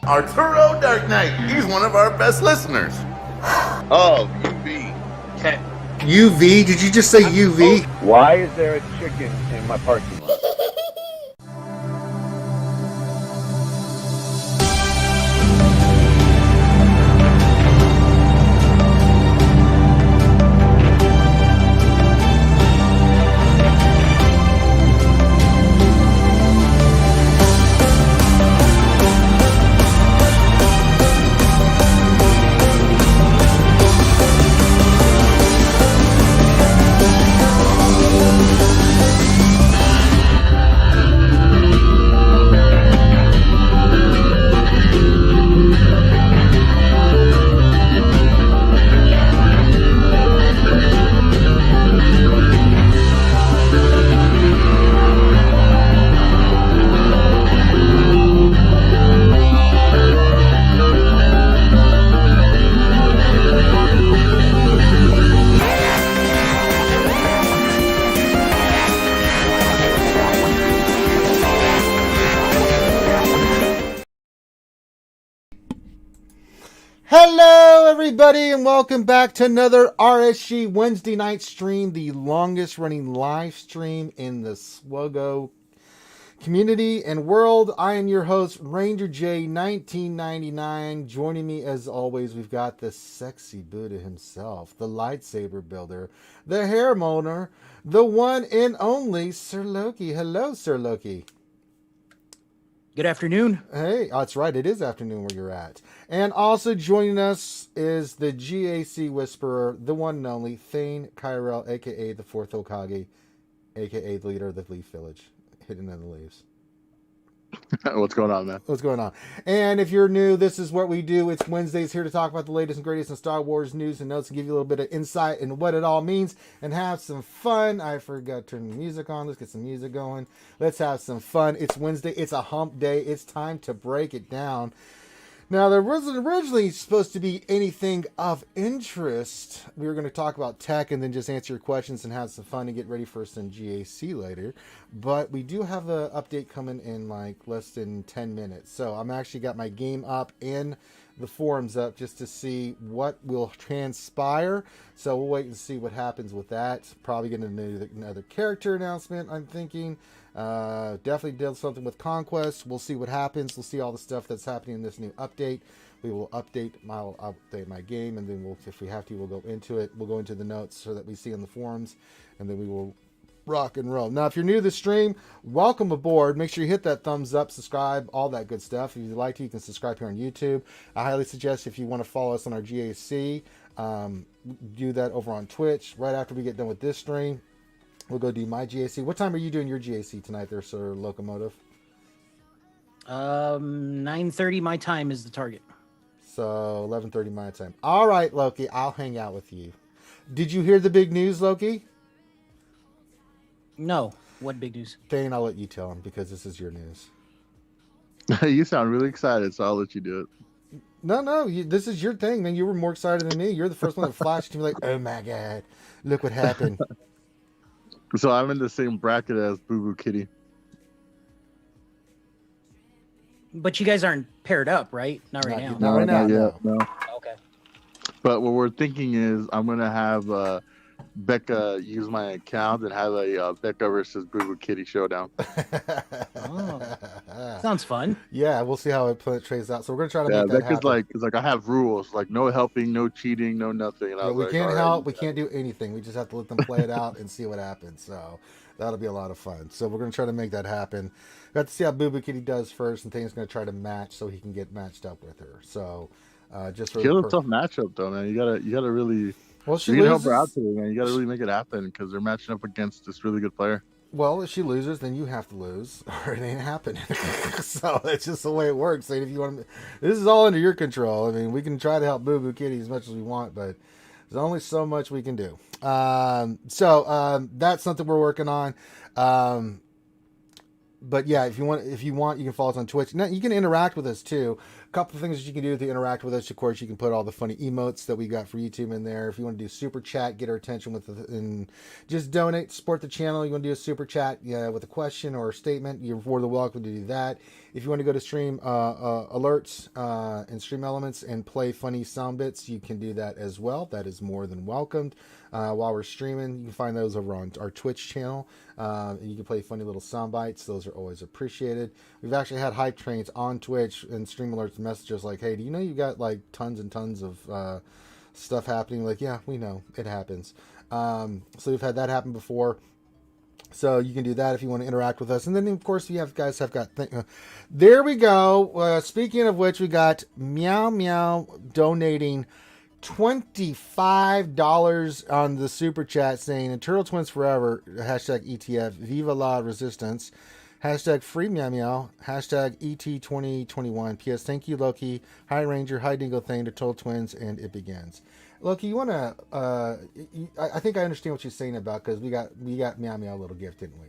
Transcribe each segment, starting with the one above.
Arturo Dark Knight. He's one of our best listeners. Oh, UV. Okay. UV? Did you just say UV? Why is there a chicken in my parking lot? Hello, everybody, and welcome back to another RSG Wednesday night stream, the longest running live stream in the SWGOH community and world. I am your host, Ranger J 1999. Joining me, as always, we've got the sexy Buddha himself, the lightsaber builder, the hair moaner, the one and only Sir Loki. Hello, Sir Loki. Good afternoon. Hey, that's right. It is afternoon where you're at. And also joining us is the GAC Whisperer, the one and only Thane Kyrell, a.k.a. the Fourth Hokage, a.k.a. the leader of the Leaf Village, hidden in the leaves. What's going on, man? What's going on? And if you're new, this is what we do. It's Wednesdays here to talk about the latest and greatest in Star Wars news and notes and give you a little bit of insight into what it all means and have some fun. I forgot to turn the music on. Let's get some music going. Let's have some fun. It's Wednesday. It's a hump day. It's time to break it down. Now, there wasn't originally supposed to be anything of interest. We were going to talk about tech and then just answer your questions and have some fun and get ready for some GAC later. But we do have an update coming in like less than 10 minutes. So I'm actually got my game up and the forums up just to see what will transpire. So we'll wait and see what happens with that. Probably going to do another character announcement, I'm thinking. Definitely did something with Conquest. We'll see what happens. We'll see all the stuff that's happening in this new update. We will update my game, and then we'll, if we have to, we'll go into it. We'll go into the notes so that we see on the forums, and then we will rock and roll. Now, if you're new to the stream, welcome aboard. Make sure you hit that thumbs up, subscribe, all that good stuff. If you'd like to, you can subscribe here on YouTube. I highly suggest if you want to follow us on our GAC, do that over on Twitch. Right after we get done with this stream, we'll go do my GAC. What time are you doing your GAC tonight there, Sir Locomotive? 9:30 my time is the target. So 11:30 my time. All right, Loki, I'll hang out with you. Did you hear the big news, Loki? No. What big news? Thane, I'll let you tell him because this is your news. You sound really excited, so I'll let you do it. No, this is your thing, man. You were more excited than me. You're the first one that flashed to me like, oh my God, look what happened. So I'm in the same bracket as Boo Boo Kitty. But you guys aren't paired up, right? Not right now. Not right now. No. Okay. But what we're thinking is I'm going to have Becca use my account and have a Becca versus Boo Boo Kitty showdown. Oh, sounds fun. Yeah, we'll see how it plays out. So we're going to try to make that Becca's happen. like, I have rules, like no helping, no cheating, no nothing. And I was we like, can't all help. right. We can't do anything. We just have to let them play it out and see what happens. So that'll be a lot of fun. So we're going to try to make that happen. We have to see how Boo Boo Kitty does first, and Thane's going to try to match so he can get matched up with her. So just for She has a tough matchup though, man. You gotta really. Well, she You can help loses. her out today, man. You gotta really make it happen because they're matching up against this really good player. Well, if she loses, then you have to lose, or it ain't happening. So that's just the way it works. And if you want, this is all under your control. I mean, we can try to help Boo Boo Kitty as much as we want, but there's only so much we can do. So that's something we're working on. But yeah, if you want, you can follow us on Twitch. Now, you can interact with us too. A couple of things that you can do to interact with us. Of course, you can put all the funny emotes that we got for YouTube in there. If you want to do super chat, get our attention and just donate, support the channel. You want to do a super chat with a question or a statement, you're more than welcome to do that. If you want to go to stream alerts and stream elements and play funny sound bits, you can do that as well. That is more than welcomed. While we're streaming, you can find those over on our Twitch channel. You can play funny little sound bites. Those are always appreciated. We've actually had hype trains on Twitch and stream alerts messages like, hey, do you know you got like tons and tons of stuff happening? Like, yeah, we know it happens. So we've had that happen before. So you can do that if you want to interact with us. And then, of course, you guys have got... there we go. Speaking of which, we got Meow Meow donating $25 on the super chat saying Turtle Twins Forever, hashtag ETF, Viva La Resistance, hashtag Free Meow Meow, hashtag ET2021. P.S. Thank you, Loki, High Ranger, High Dingo Thing, to Turtle Twins, and it begins. Loki, you want to, I think I understand what you're saying about, because we got Meow Meow a little gift, didn't we?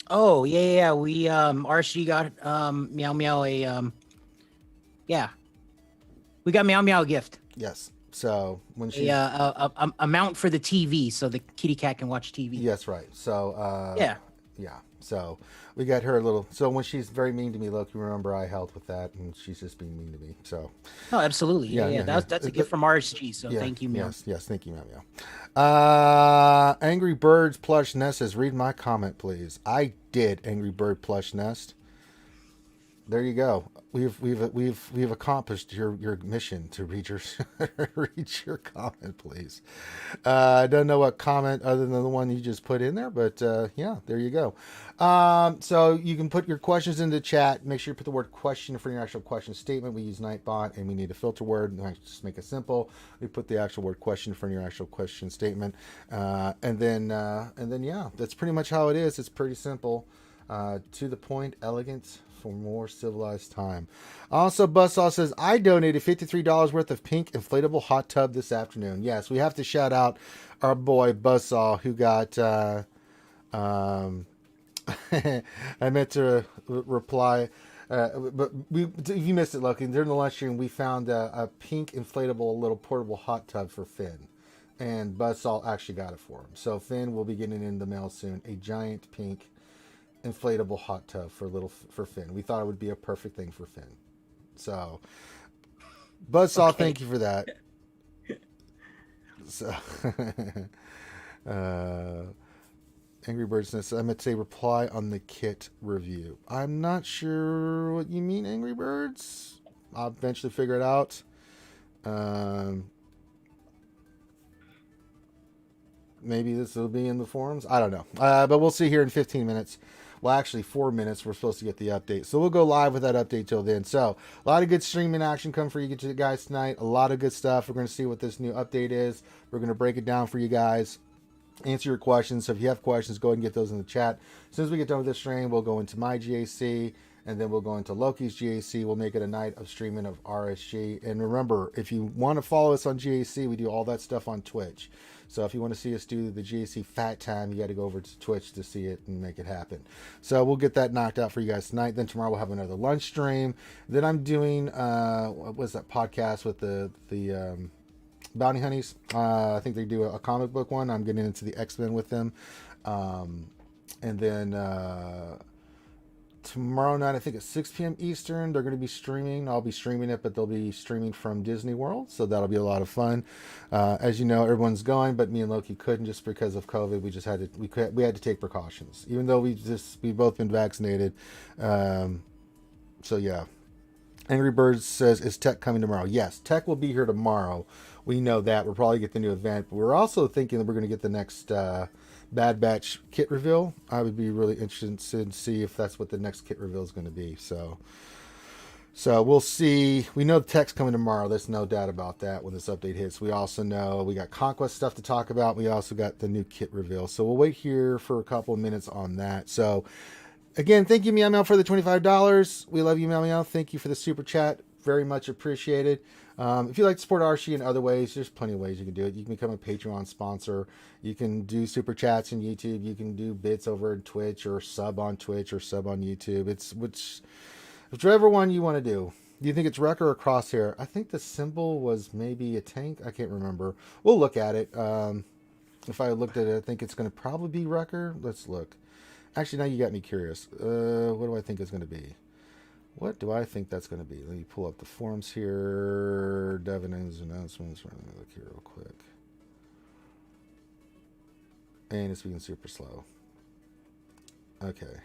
Oh, yeah. We, RSG got, Meow Meow yeah. We got Meow Meow a gift. Yes. So when she... a mount for the TV so the kitty cat can watch TV. Yes, right. So, yeah. So we got her a little... So when she's very mean to me, Loki, remember I helped with that, and she's just being mean to me. So... Oh, absolutely. Yeah. That's a gift from RSG, so thank you, Meow. Yes, thank you, Meow. Angry Birds Plush Nest says, read my comment, please. I did, Angry Bird Plush Nest. There you go. We've accomplished your mission to read your read your comment, please. I don't know what comment other than the one you just put in there, but yeah, there you go. So you can put your questions in the chat. Make sure you put the word question for your actual question statement. We use Nightbot, and we need a filter word. And I just make it simple. We put the actual word question for your actual question statement, and then yeah, that's pretty much how it is. It's pretty simple, to the point, elegant, for more civilized time. Also, Buzzsaw says, I donated $53 worth of pink inflatable hot tub this afternoon. Yes, we have to shout out our boy Buzzsaw, who got I meant to reply, but if you missed it, Lucky, during the live stream we found a pink inflatable little portable hot tub for Finn, and Buzzsaw actually got it for him. So Finn will be getting in the mail soon a giant pink inflatable hot tub for Finn. We thought it would be a perfect thing for Finn. So Buzzsaw, okay. Thank you for that. So Angry Birds says, I meant to say reply on the kit review. I'm not sure what you mean, Angry Birds. I'll eventually figure it out. Maybe this will be in the forums. I don't know. But we'll see here in 15 minutes. Well, actually 4 minutes. We're supposed to get the update. So we'll go live with that update till then. So a lot of good streaming action come for you guys tonight. A lot of good stuff. We're going to see what this new update is. We're going to break it down for you guys. Answer your questions. So if you have questions, go ahead and get those in the chat. As soon as we get done with this stream, we'll go into my GAC. And then we'll go into Loki's GAC. We'll make it a night of streaming of RSG. And remember, if you want to follow us on GAC, we do all that stuff on Twitch. So if you want to see us do the GAC Fat Time, you got to go over to Twitch to see it and make it happen. So we'll get that knocked out for you guys tonight. Then tomorrow we'll have another lunch stream. Then I'm doing, what was that podcast with the Bounty Honeys? I think they do a comic book one. I'm getting into the X-Men with them. And then tomorrow night, I think at 6 p.m. Eastern, they're going to be streaming. I'll be streaming it, but they'll be streaming from Disney World, so that'll be a lot of fun. As you know, everyone's going, but me and Loki couldn't just because of COVID. We just had to take precautions, even though we've both been vaccinated. So yeah. Angry Birds says, is Tech coming tomorrow? Yes, Tech will be here tomorrow. We know that. We'll probably get the new event, but we're also thinking that we're going to get the next Bad Batch kit reveal. I would be really interested to see if that's what the next kit reveal is going to be. So we'll see. We know the Tech's coming tomorrow. There's no doubt about that when this update hits. We also know we got Conquest stuff to talk about. We also got the new kit reveal. So we'll wait here for a couple of minutes on that. So again, thank you, Meow Meow, for the $25. We love you, Meow Meow. Thank you for the super chat. very much appreciated. If you like to support Archie in other ways, there's plenty of ways you can do it. You can become a Patreon sponsor. You can do super chats on YouTube. You can do bits over Twitch or sub on Twitch or sub on YouTube. It's whichever one you want to do. Do you think it's Wrecker or Crosshair? I think the symbol was maybe a tank. I can't remember. We'll look at it. If I looked at it, I think it's going to probably be Wrecker. Let's look. Actually, now you got me curious. What do I think it's going to be? What do I think that's going to be? Let me pull up the forums here. Devin's announcements. Let me look here real quick. And it's being super slow. Okay.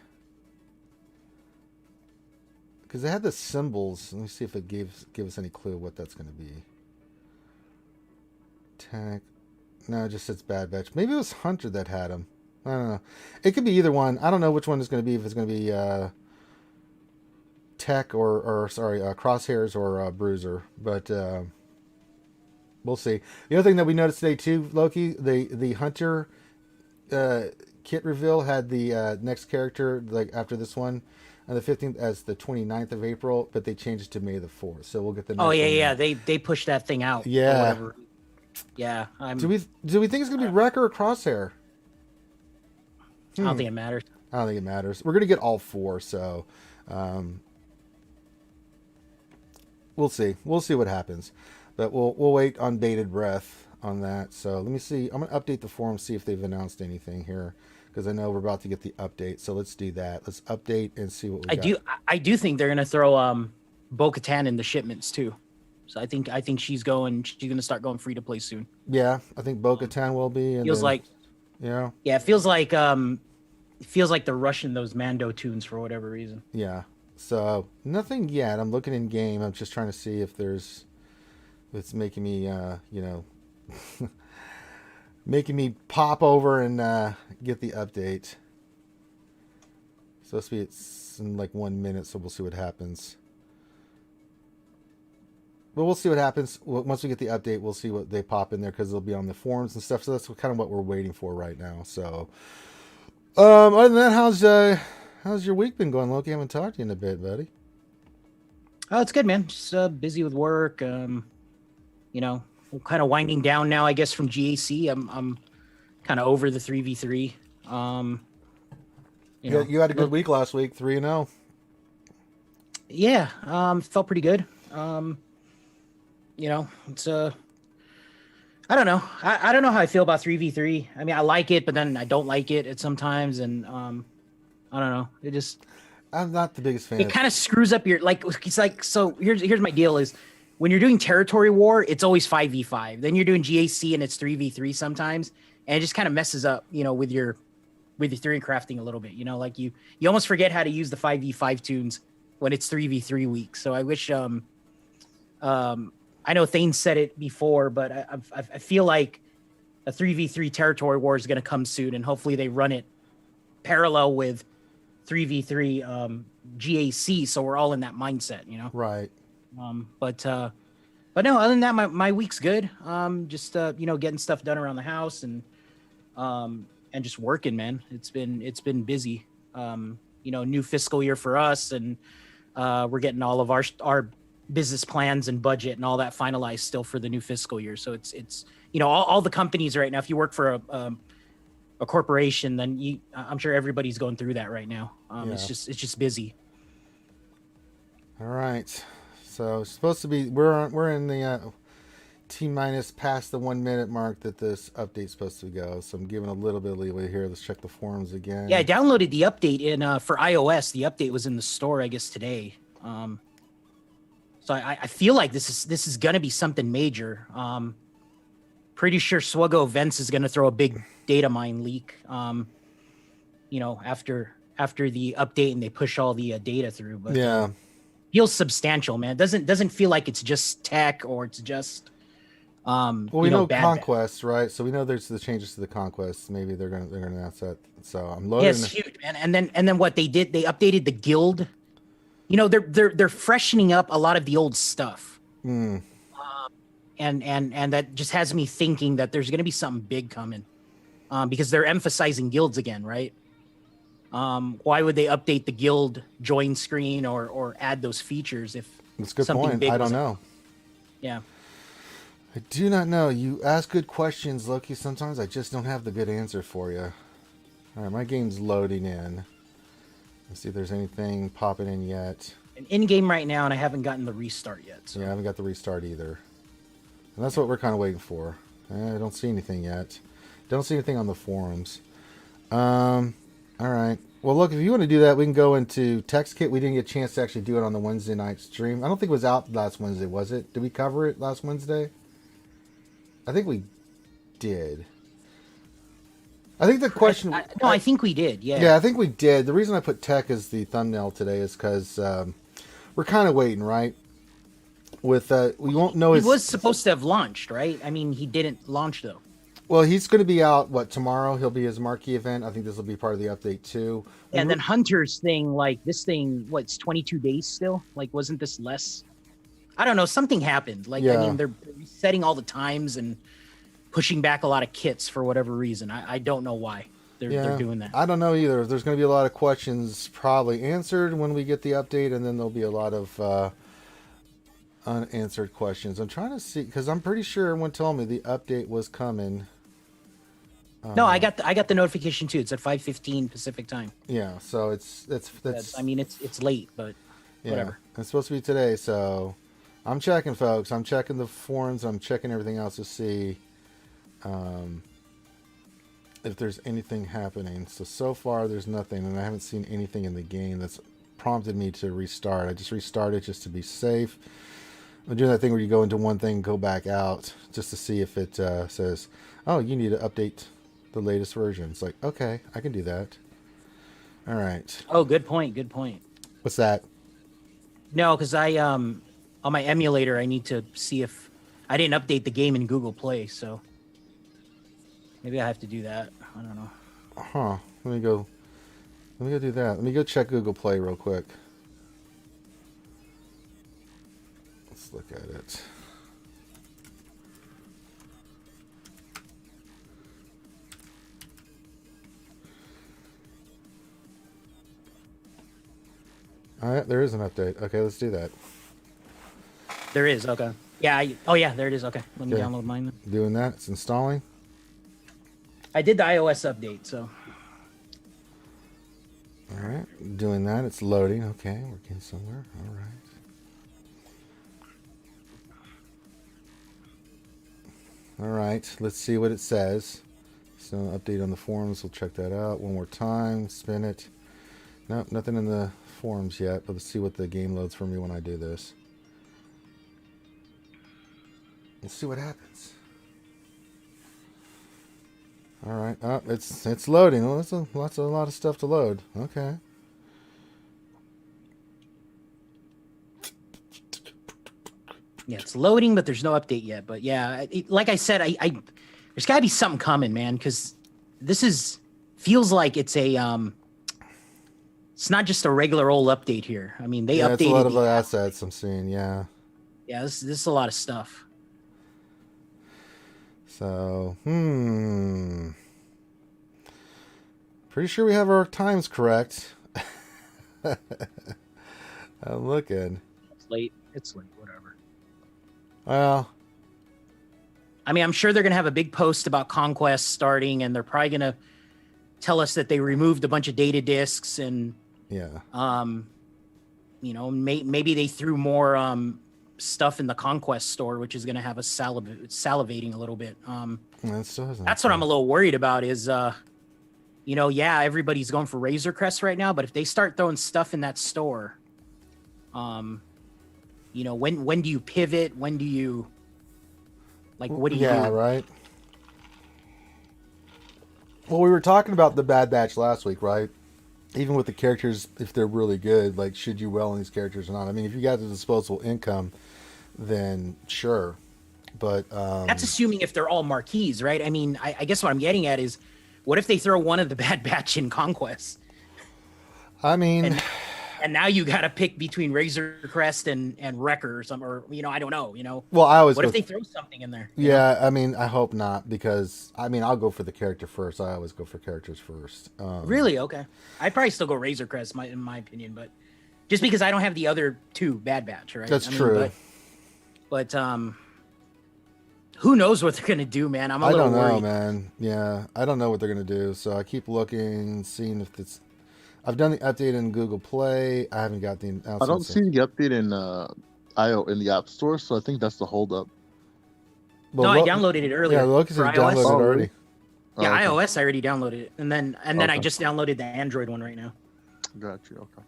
Because they had the symbols. Let me see if it give us any clue what that's going to be. Tech. No, it just says Bad Batch. Maybe it was Hunter that had him. I don't know. It could be either one. I don't know which one it's going to be. If it's going to be Tech or Crosshairs or Bruiser. But we'll see. The other thing that we noticed today too, Loki, the Hunter kit reveal had the next character like after this one on the 15th as the 29th of April, but they changed it to May the 4th. So we'll get the next one yeah. now. They pushed that thing out. Yeah. Or whatever. Yeah. Do we think it's gonna be Wrecker or Crosshair? I don't think it matters. I don't think it matters. We're gonna get all four, so we'll see. We'll see what happens, but we'll wait on bated breath on that. So let me see. I'm gonna update the forum, see if they've announced anything here, because I know we're about to get the update. So let's do that. Let's update and see what we got. I do think they're gonna throw Bo-Katan in the shipments too. So I think she's gonna start going free to play soon. Yeah, I think Bo-Katan will be. And feels like. Yeah. Yeah, it feels like they're rushing those Mando tunes for whatever reason. Yeah. So nothing yet. I'm looking in game. I'm just trying to see if it's making me making me pop over and get the update. So it's in like 1 minute, so we'll see what happens. But we'll see what happens. Once we get the update, we'll see what they pop in there, because they'll be on the forums and stuff. So that's kind of what we're waiting for right now. So, other than that, how's your week been going, Loki? I haven't talked to you in a bit, buddy. Oh, it's good, man. Just busy with work. Kind of winding down now, I guess, from GAC. I'm kind of over the 3v3. You had a good week last week, 3-0. Yeah, felt pretty good. It's I don't know. I don't know how I feel about 3v3. I mean, I like it, but then I don't like it at sometimes, and I don't know. I'm not the biggest fan. It kind of screws up your so here's my deal is when you're doing territory war, it's always 5v5. Then you're doing GAC and it's 3v3 sometimes, and it just kind of messes up, with your theory crafting a little bit. Like you almost forget how to use the 5v5 tunes when it's 3v3 week. So I wish I know Thane said it before, but I feel like a 3v3 territory war is going to come soon, and hopefully they run it parallel with 3v3 GAC, so we're all in that mindset, Right. But no, other than that, my week's good. Just getting stuff done around the house and just working, man. It's been busy. New fiscal year for us, and we're getting all of our business plans and budget and all that finalized still for the new fiscal year. So it's all the companies right now, if you work for a corporation, then I'm sure everybody's going through that right now. It's just busy. All right. So it's supposed to be, we're in the T- past the 1 minute mark that this update's supposed to go. So I'm giving a little bit of leeway here. Let's check the forums again. Yeah, I downloaded the update for iOS. The update was in the store, I guess, today. So I feel like this is gonna be something major. Pretty sure SWGOH Events is gonna throw a big data mine leak. After the update and they push all the data through. But yeah, feels substantial, man. It doesn't feel like it's just tech or it's just we know Conquest, right? So we know there's the changes to the Conquest. Maybe they're gonna announce that. So I'm loading. Yes, huge, man. And then what they did, they updated the guild. They're freshening up a lot of the old stuff. And that just has me thinking that there's going to be something big coming, because they're emphasizing guilds again, right? Why would they update the guild join screen or add those features if That's a good something point. big I don't was- know. Yeah. I do not know. You ask good questions, Loki. Sometimes I just don't have the good answer for you. All right, my game's loading in. Let's see if there's anything popping in yet. And in game right now, and I haven't gotten the restart yet. So. Yeah, I haven't got the restart either. And that's what we're kind of waiting for. I don't see anything yet. Don't see anything on the forums. All right. Well, look, if you want to do that, we can go into Text Kit. We didn't get a chance to actually do it on the Wednesday night stream. I don't think it was out last Wednesday, was it? Did we cover it last Wednesday? I think we did. I think the question... I think we did, yeah. Yeah, I think we did. The reason I put tech as the thumbnail today is because we're kind of waiting, right? With we won't know He was supposed to have launched, right? I mean, he didn't launch, though. Well, he's going to be out, tomorrow? He'll be his marquee event. I think this will be part of the update, too. And then Hunter's thing, like, this thing, it's 22 days still? Like, wasn't this less? I don't know. Something happened. Like, I mean, they're resetting all the times and pushing back a lot of kits for whatever reason. I don't know why they're doing that. I don't know either. There's going to be a lot of questions probably answered when we get the update, and then there'll be a lot of unanswered questions. I'm trying to see, because I'm pretty sure everyone told me the update was coming. No, I got the notification too. It's at 5:15 Pacific time. Yeah, so that's. I mean, it's late, but whatever. It's supposed to be today, so I'm checking, folks. I'm checking the forums. I'm checking everything else to see if there's anything happening. So far there's nothing, and I haven't seen anything in the game that's prompted me to restart. I just restarted just to be safe. I'm doing that thing where you go into one thing, go back out, just to see if it says, "Oh, you need to update the latest version." It's like, okay, I can do that. All right. Oh, good point. Good point. What's that? No, because I on my emulator, I need to see if I didn't update the game in Google Play, so maybe I have to do that. I don't know. Huh. Let me go do that. Let me go check Google Play real quick. Let's look at it. All right, there is an update. Okay, let's do that. There is, okay. Yeah, there it is. Okay, let me download mine then. Doing that. It's installing. I did the iOS update, so. All right, doing that. It's loading. Okay, we're getting somewhere. All right. All right, let's see what it says. So, update on the forums. We'll check that out one more time. Spin it. Nope, nothing in the forums yet, but let's see what the game loads for me when I do this. Let's see what happens. All right, it's loading. Oh, that's a lot of stuff to load. Okay. Yeah, it's loading, but there's no update yet. But yeah, like I said, there's got to be something coming, man, because this feels like it's a it's not just a regular old update here. I mean, they updated. It's a lot of assets I'm seeing. Yeah. Yeah, this is a lot of stuff. So, pretty sure we have our times correct. I'm looking. It's late. Whatever. Well, I mean, I'm sure they're gonna have a big post about Conquest starting, and they're probably gonna tell us that they removed a bunch of data disks and maybe they threw more stuff in the Conquest store, which is gonna have us salivating a little bit. That's what I'm a little worried about. Is everybody's going for Razor Crest right now, but if they start throwing stuff in that store, when do you pivot? When do you what do you do? Yeah, right. Well, we were talking about the Bad Batch last week, right? Even with the characters, if they're really good, like, should you well in these characters or not? I mean, if you got the disposable income, then sure. But that's assuming if they're all marquees, right? I mean, I guess what I'm getting at is, what if they throw one of the Bad Batch in Conquest? I mean, and now you got to pick between Razor Crest and Wrecker or something, or I don't know. Well, I always. What if they throw something in there? Yeah, I mean, I hope not, because I mean, I'll go for the character first. I always go for characters first. Really? Okay. I'd probably still go Razor Crest, in my opinion, but just because I don't have the other two Bad Batch, right? That's true. But who knows what they're gonna do, man? I'm a little worried. I don't know, man. Yeah, I don't know what they're gonna do. So I keep looking, seeing if it's. I've done the update in Google Play. I haven't got the announcement. I don't see the update in in the App Store, so I think that's the holdup. Well, no, I downloaded it earlier. Yeah, look, it's downloaded it already. Yeah, okay. iOS I already downloaded it, and then I just downloaded the Android one right now. Got you. Okay.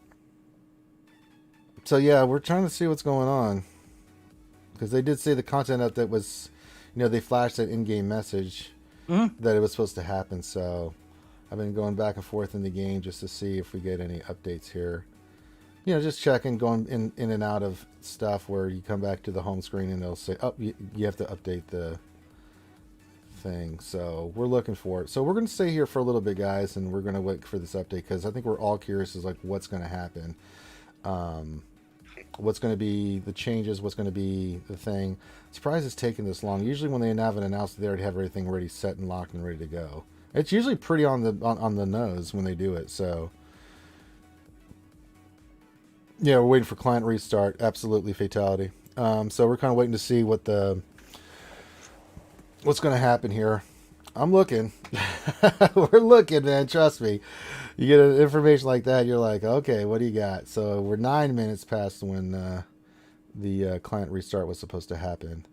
So yeah, we're trying to see what's going on because they did say the content update was, they flashed that in-game message that it was supposed to happen. So I've been going back and forth in the game just to see if we get any updates here. Just checking, going in and out of stuff where you come back to the home screen and they'll say, oh, you have to update the thing. So we're looking for it. So we're going to stay here for a little bit, guys, and we're going to wait for this update because I think we're all curious as like what's going to happen. What's going to be the changes, what's going to be the thing. Surprised it's taking this long. Usually when they have an announcement, they already have everything ready, set and locked and ready to go. It's usually pretty on the nose when they do it. So yeah, we're waiting for client restart. Absolutely fatality. So we're kind of waiting to see what's going to happen here. I'm looking. We're looking, man. Trust me. You get information like that, you're like, okay, what do you got? So we're 9 minutes past when the client restart was supposed to happen.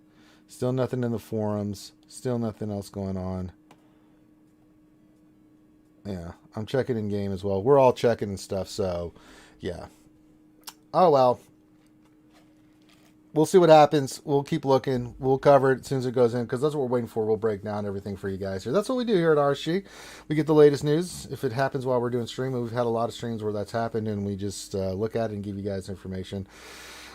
Still nothing in the forums. Still nothing else going on. Yeah, I'm checking in game as well. We're all checking and stuff, so yeah. Oh, well. We'll see what happens. We'll keep looking. We'll cover it as soon as it goes in because that's what we're waiting for. We'll break down everything for you guys here. That's what we do here at RSG. We get the latest news. If it happens while we're doing streaming, we've had a lot of streams where that's happened, and we just look at it and give you guys information,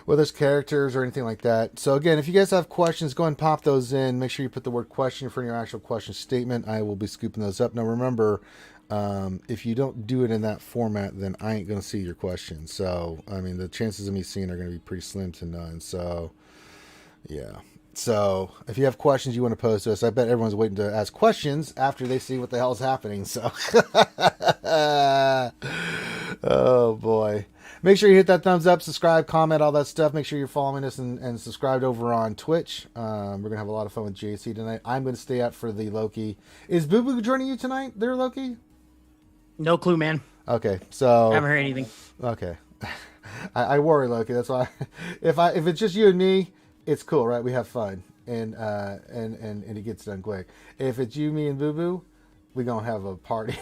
whether it's characters or anything like that. So, again, if you guys have questions, go ahead and pop those in. Make sure you put the word question for your actual question statement. I will be scooping those up. Now, remember, if you don't do it in that format, then I ain't going to see your question. So, I mean, the chances of me seeing are going to be pretty slim to none. So, yeah. So, if you have questions you want to pose to us, I bet everyone's waiting to ask questions after they see what the hell is happening. So, oh, boy. Make sure you hit that thumbs up, subscribe, comment, all that stuff. Make sure you're following us and subscribed over on Twitch. We're going to have a lot of fun with JC tonight. I'm going to stay out for the Loki. Is Boo Boo joining you tonight there, Loki? No clue, man. Okay, so I haven't heard anything. Okay, I worry, Loki. That's why if it's just you and me, it's cool, right? We have fun and it gets done quick. If it's you, me, and Boo Boo, we gonna have a party.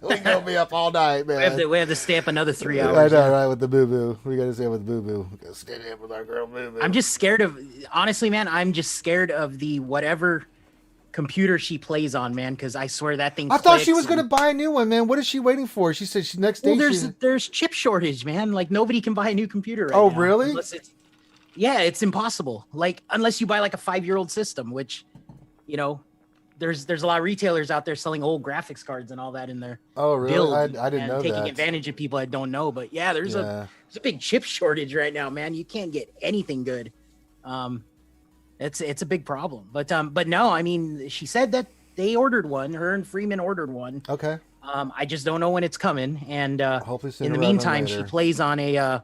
We gonna be up all night, man. We have to stay up another 3 hours. I know, right? With the Boo Boo, we gotta stay with Boo Boo. We gotta stay there with our girl Boo Boo. I'm just scared of, honestly, man. I'm just scared of the whatever computer she plays on, man, because I swear that thing. I thought she was going to buy a new one, man. What is she waiting for? She said she's next day. Well, there's chip shortage, man. Like nobody can buy a new computer right now. Oh, really? It's impossible. Like unless you buy like a 5-year-old system, which, there's a lot of retailers out there selling old graphics cards and all that in there. Oh, really? I didn't know that. Taking advantage of people I don't know, but yeah, there's a big chip shortage right now, man. You can't get anything good. It's a big problem, but no, I mean, she said that they ordered one. Her and Freeman ordered one. Okay. I just don't know when it's coming. And hopefully in the meantime, she plays on a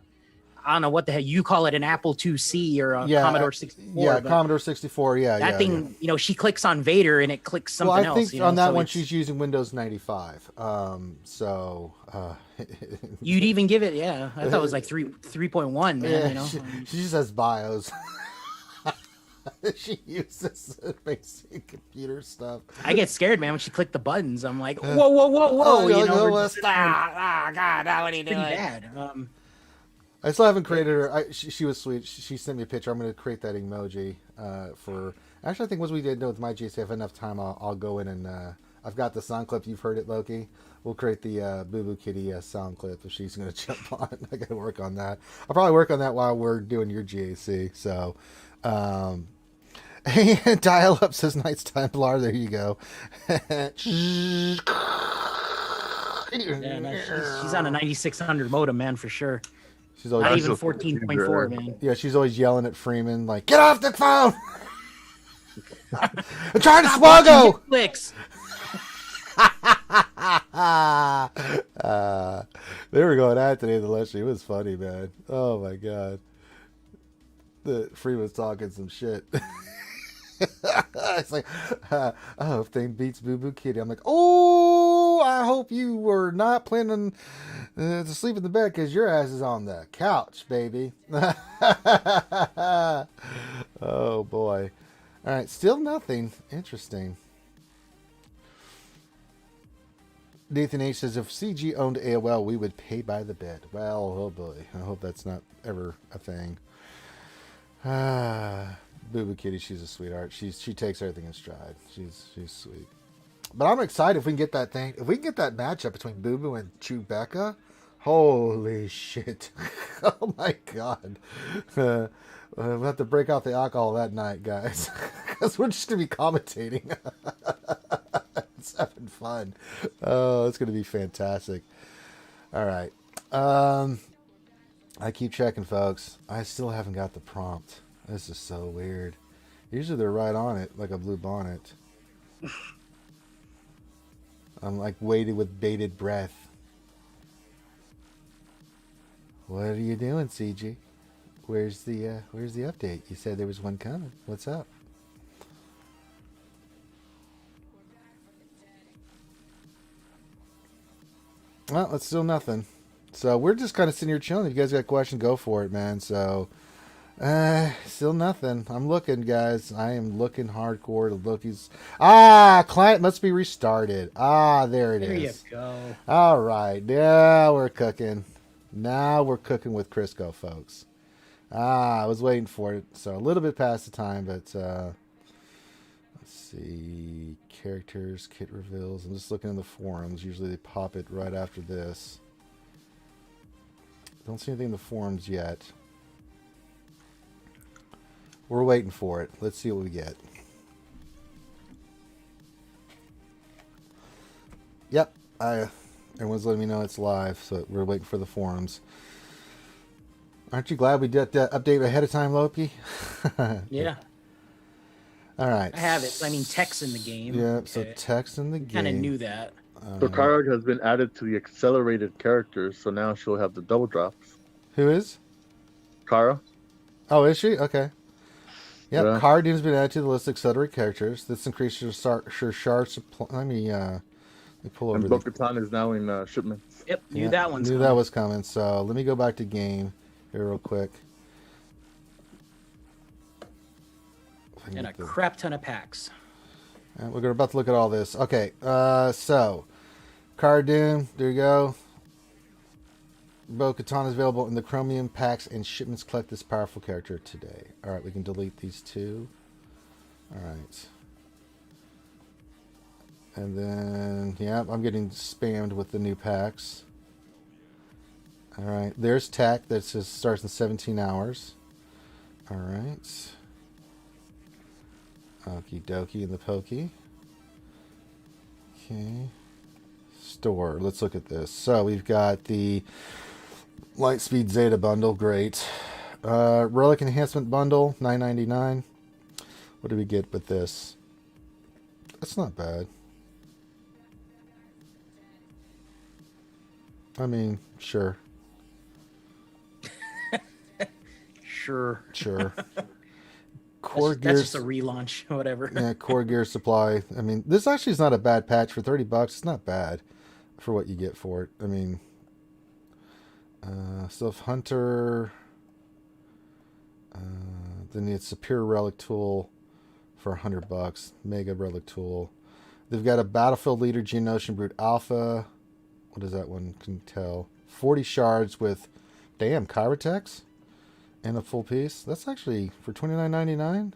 I don't know what the hell you call it, an Apple IIc or a Commodore 64. Yeah, Commodore 64. Yeah, that thing. Yeah. She clicks on Vader and it clicks something else. Well, I think on that one she's using Windows 95. You'd even give it. Yeah, I thought it was like 3.1. Man, yeah, she just has BIOS. She uses basic computer stuff. I get scared, man, when she clicked the buttons. I'm like, whoa. Oh, God, what are you doing? Pretty bad. I still haven't created her. She was sweet. She sent me a picture. I'm going to create that emoji for. Actually, I think once we did know with my JC, if I have enough time, I'll go in and I've got the sound clip. You've heard it, Loki. We'll create the Boo Boo Kitty sound clip if she's going to jump on. I got to work on that. I'll probably work on that while we're doing your GAC. So. Dial up says Knights Templar. There you go. Yeah, she's on a 9600 modem, man, for sure. She's always not even 14.4, man. Yeah, she's always yelling at Freeman like, "Get off the phone! I'm trying to SWGOH." They were going at today in the lecture. It was funny, man. Oh my god. The Freeman's talking some shit. It's like, I hope Thing beats Boo Boo Kitty. I'm like, oh, I hope you were not planning to sleep in the bed because your ass is on the couch, baby. Oh boy. All right, still nothing. Interesting. Nathan H says, if CG owned AOL, we would pay by the bed. Well, oh boy. I hope that's not ever a thing. Boo Boo Kitty, she's a sweetheart. She takes everything in stride. She's sweet. But I'm excited if we can get that thing. If we can get that matchup between Boo Boo and Chewbacca, holy shit. Oh my god. We'll have to break out the alcohol that night, guys. Because we're just going to be commentating. It's having fun. Oh, it's going to be fantastic. All right. I keep checking, folks. I still haven't got the prompt. This is so weird. Usually they're right on it, like a blue bonnet. I'm like waiting with bated breath. What are you doing, CG? Where's the update? You said there was one coming. What's up? Well, it's still nothing. So we're just kind of sitting here chilling. If you guys got a question, go for it, man. So, still nothing. I'm looking, guys. I am looking hardcore to look. Client must be restarted. There it is. There you go. All right. Now we're cooking. Now we're cooking with Crisco, folks. I was waiting for it. So a little bit past the time, but let's see. Characters, kit reveals. I'm just looking in the forums. Usually they pop it right after this. Don't see anything in the forums yet. We're waiting for it. Let's see what we get. Yep. Everyone's letting me know it's live, so we're waiting for the forums. Aren't you glad we did that update ahead of time, Loki? Yeah. All right. I have it. I mean, text in the game. Yeah, so text in the game. Kind of knew that. So Kara has been added to the accelerated characters, so now she'll have the double drops. Who is? Kara. Oh, is she? Okay. Yep, Yeah. Kara Doom's been added to the list of accelerated characters. This increases your shard supply. Let me pull over. And Bo-Katan is now in shipment. Yep, knew that one's Knew coming. that was coming. So let me go back to game here real quick. And a crap ton of packs. And we're about to look at all this. Okay, so Cara Dune, there you go. Bo-Katan is available in the Chromium packs and shipments. Collect this powerful character today. All right, we can delete these two. All right. And then, yeah, I'm getting spammed with the new packs. All right, there's Tack that says starts in 17 hours. All right. Okie dokie in the pokey. Okay. Store. Let's look at this. So we've got the Lightspeed Zeta bundle. Great. Relic Enhancement bundle, $9.99. What do we get with this? That's not bad. I mean, sure. Sure. Core That's Gear. just a relaunch, whatever. Yeah, Core Gear Supply. I mean, this actually is not a bad patch for $30. It's not bad for what you get for it. I mean, Sylph Hunter. Then it's Superior Relic Tool for $100. Mega Relic Tool. They've got a Battlefield Leader Geonosian Brute Alpha. What is that one? Can tell. 40 shards with, damn, Kyrotex and a full piece. That's actually for $29.99.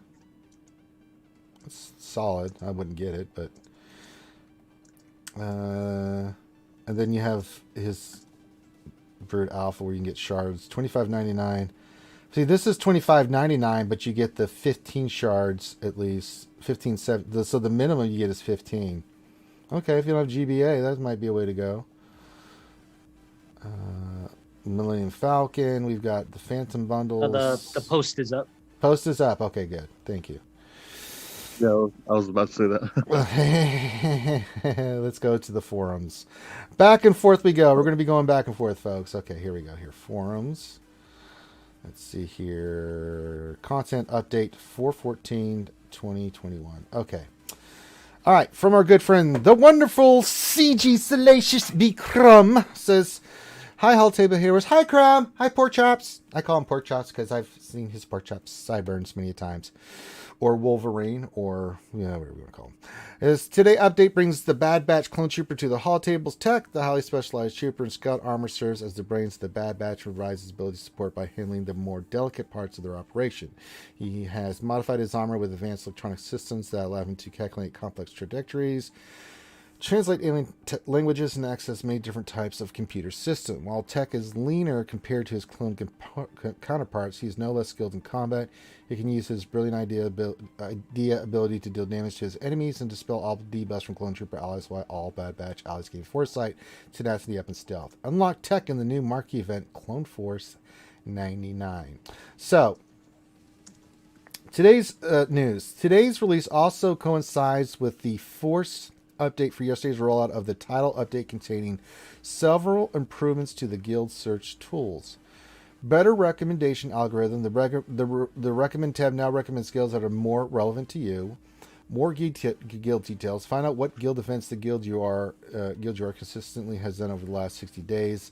That's solid. I wouldn't get it, but and then you have his Brute Alpha where you can get shards. $25.99. See, this is $25.99, but you get the 15 shards at least. 15, 7. So the minimum you get is 15. Okay, if you don't have GBA, that might be a way to go. Millennium Falcon. We've got the Phantom bundles. The post is up. Post is up. Okay, good. Thank you. Yeah, I was about to say that. Let's go to the forums. Back and forth we go. We're going to be going back and forth, folks. Okay, here we go. Here, forums. Let's see here. Content update 4/14/2021. Okay. All right. From our good friend, the wonderful CG Salacious B. Crumb says, hi, Hall Table Heroes. Hi, Crumb. Hi, Pork Chops. I call him Pork Chops because I've seen his Pork Chops sideburns many times. Or Wolverine, or whatever you want to call him. As today update brings the Bad Batch clone trooper to the Hall Table's tech. The highly specialized trooper in scout armor serves as the brains of the Bad Batch and provides his ability to support by handling the more delicate parts of their operation. He has modified his armor with advanced electronic systems that allow him to calculate complex trajectories, translate alien languages, and access many different types of computer system. While tech is leaner compared to his clone counterparts, he is no less skilled in combat. He can use his brilliant idea ability to deal damage to his enemies and dispel all debuffs from clone trooper allies, while all Bad Batch allies gain foresight, tenacity up, and stealth. Unlock tech in the new marquee event, Clone Force 99. So, today's news. Today's release also coincides with the Force update for yesterday's rollout of the title update containing several improvements to the guild search tools. Better recommendation algorithm. The recommend tab now recommends guilds that are more relevant to you. More guild details. Find out what guild events the guild you are consistently has done over the last 60 days.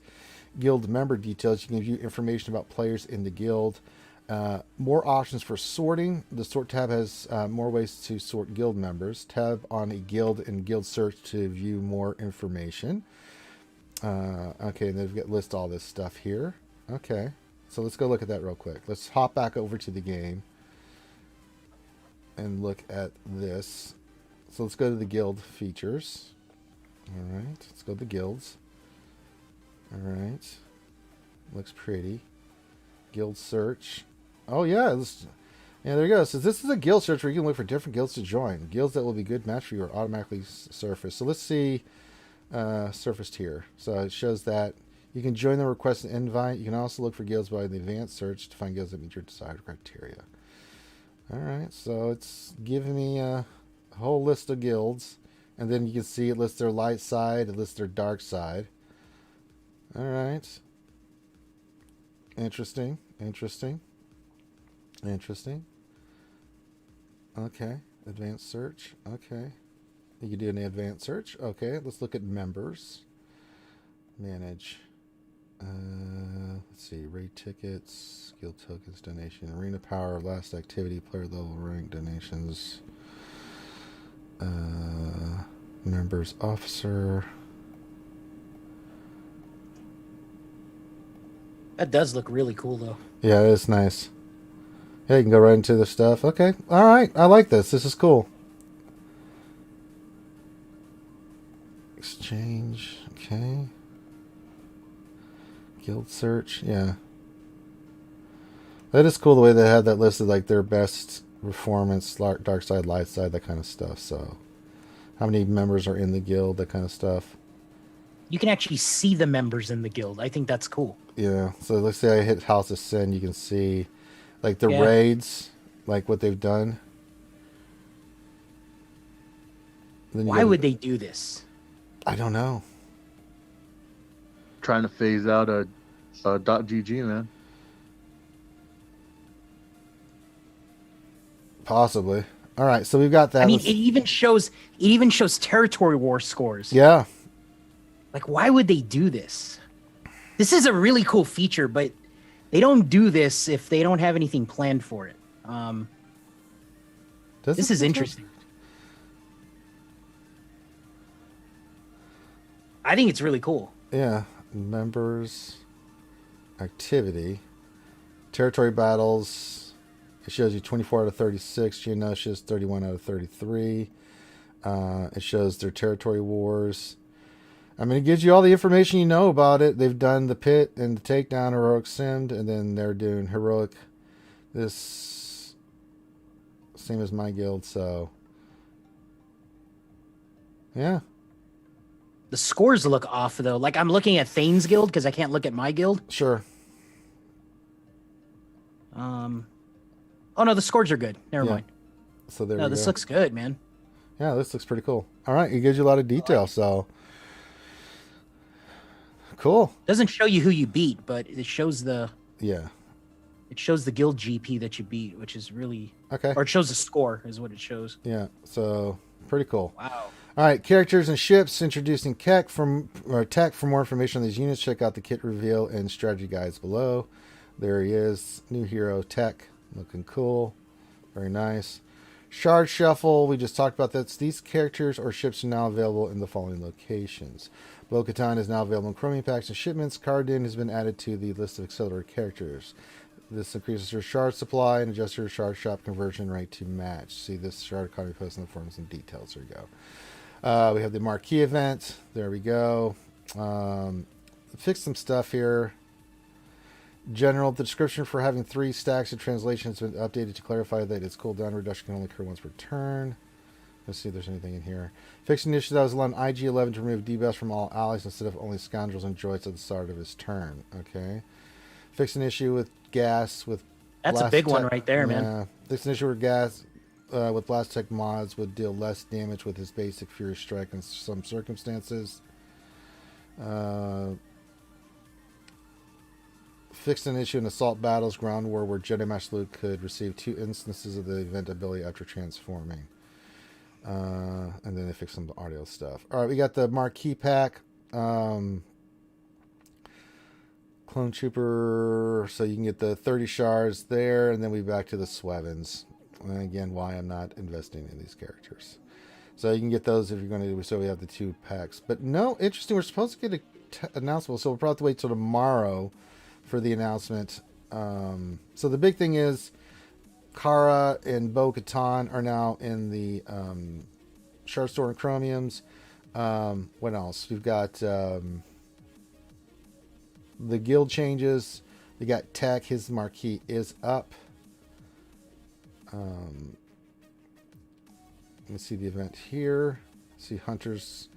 Guild member details. You can view information about players in the guild. More options for sorting. The sort tab has more ways to sort guild members. Tab on a guild and guild search to view more information. Okay, and they've got list all this stuff here. Okay, so let's go look at that real quick. Let's hop back over to the game and look at this. So let's go to the guild features. All right, let's go to the guilds. All right, looks pretty. Guild search. Oh yeah, there you go. So this is a guild search where you can look for different guilds to join. Guilds that will be good match for you are automatically surfaced. So let's see surfaced here. So it shows that you can join them, request an invite. You can also look for guilds by the advanced search to find guilds that meet your desired criteria. All right, so it's giving me a whole list of guilds, and then you can see it lists their light side, it lists their dark side. All right. Interesting. Okay, advanced search. Okay, you can do an advanced search. Okay, let's look at members. Manage. Let's see. Raid tickets, guild tokens, donation, arena power, last activity, player level, rank, donations. Members, officer. That does look really cool, though. Yeah, it is nice. Yeah, you can go right into the stuff. Okay, all right. I like this. This is cool. Exchange. Okay. Guild search. Yeah. That is cool the way they had that listed, like their best performance, dark side, light side, that kind of stuff. So, how many members are in the guild, that kind of stuff. You can actually see the members in the guild. I think that's cool. Yeah. So let's say I hit House of Sin, you can see like the raids, like what they've done. Why would they do this? I don't know. Trying to phase out a .gg, man. Possibly. All right, so we've got that. I mean, it even shows territory war scores. Yeah. Like, why would they do this? This is a really cool feature, but they don't do this if they don't have anything planned for it. This is interesting. I think it's really cool. Yeah. Members, activity, territory battles. It shows you 24 out of 36. Geonosis, 31 out of 33. It shows their territory wars. I mean, it gives you all the information you know about it. They've done the pit and the takedown, heroic simmed, and then they're doing heroic. This same as my guild, so yeah. The scores look off though. Like I'm looking at Thane's guild because I can't look at my guild. Sure. Oh no, the scores are good. Never mind. So there No, we this go. looks good, man. Yeah, this looks pretty cool. All right, it gives you a lot of detail. So cool. Doesn't show you who you beat, but it shows the Yeah. guild GP that you beat, which is really Okay. or it shows the score is what it shows. Yeah. So pretty cool. Wow. All right, characters and ships. Introducing Tech. For more information on these units, check out the kit reveal and strategy guides below. There he is, new hero Tech, looking cool, very nice. Shard Shuffle. We just talked about that. These characters or ships are now available in the following locations. Bo-Katan is now available in Chromium packs and shipments. Cardin has been added to the list of accelerator characters. This increases your shard supply and adjusts your shard shop conversion rate to match. See this shard economy post in the forums and details. There you go. We have the marquee event. There we go. Fix some stuff here. General, the description for having 3 stacks of translation has been updated to clarify that its cooldown reduction can only occur once per turn. Let's see if there's anything in here. Fixing an issue that was allowed IG-11 to remove debuffs from all allies instead of only scoundrels and droids at the start of his turn. Okay. Fix an issue with gas with That's a big one right there, man. Yeah. Fix an issue with gas with blast tech mods would deal less damage with his basic Fury Strike in some circumstances. Fixed an issue in Assault Battles Ground War where Jedi Master Luke could receive 2 instances of the event ability after transforming. And then they fixed some audio stuff. Alright, we got the Marquee Pack. Clone Trooper, so you can get the 30 shards there, and then we back to the Swevens. And again, why I'm not investing in these characters. So you can get those if you're going to do. So we have the 2 packs. But no, interesting. We're supposed to get an announcement, so we'll probably have to wait till tomorrow for the announcement. So the big thing is Kara and Bo-Katan are now in the Shard Store and Chromiums. What else? We've got the guild changes. We got Tech. His marquee is up. Let's see the event here. See Hunters.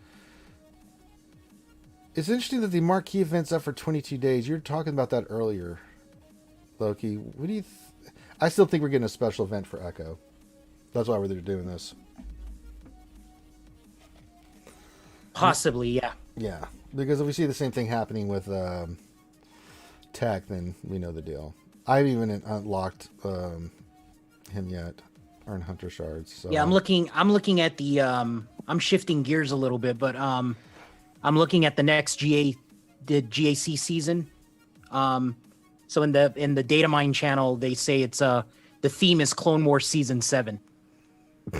It's interesting that the marquee event's up for 22 days. You were talking about that earlier, Loki. What do you? I still think we're getting a special event for Echo. That's why we're doing this. Possibly, yeah. Yeah, because if we see the same thing happening with Tech, then we know the deal. I haven't even unlocked him yet. Earn Hunter shards. So. Yeah, I'm looking at the I'm shifting gears a little bit, but I'm looking at the next GAC season. So in the data mine channel, they say it's the theme is Clone Wars season 7.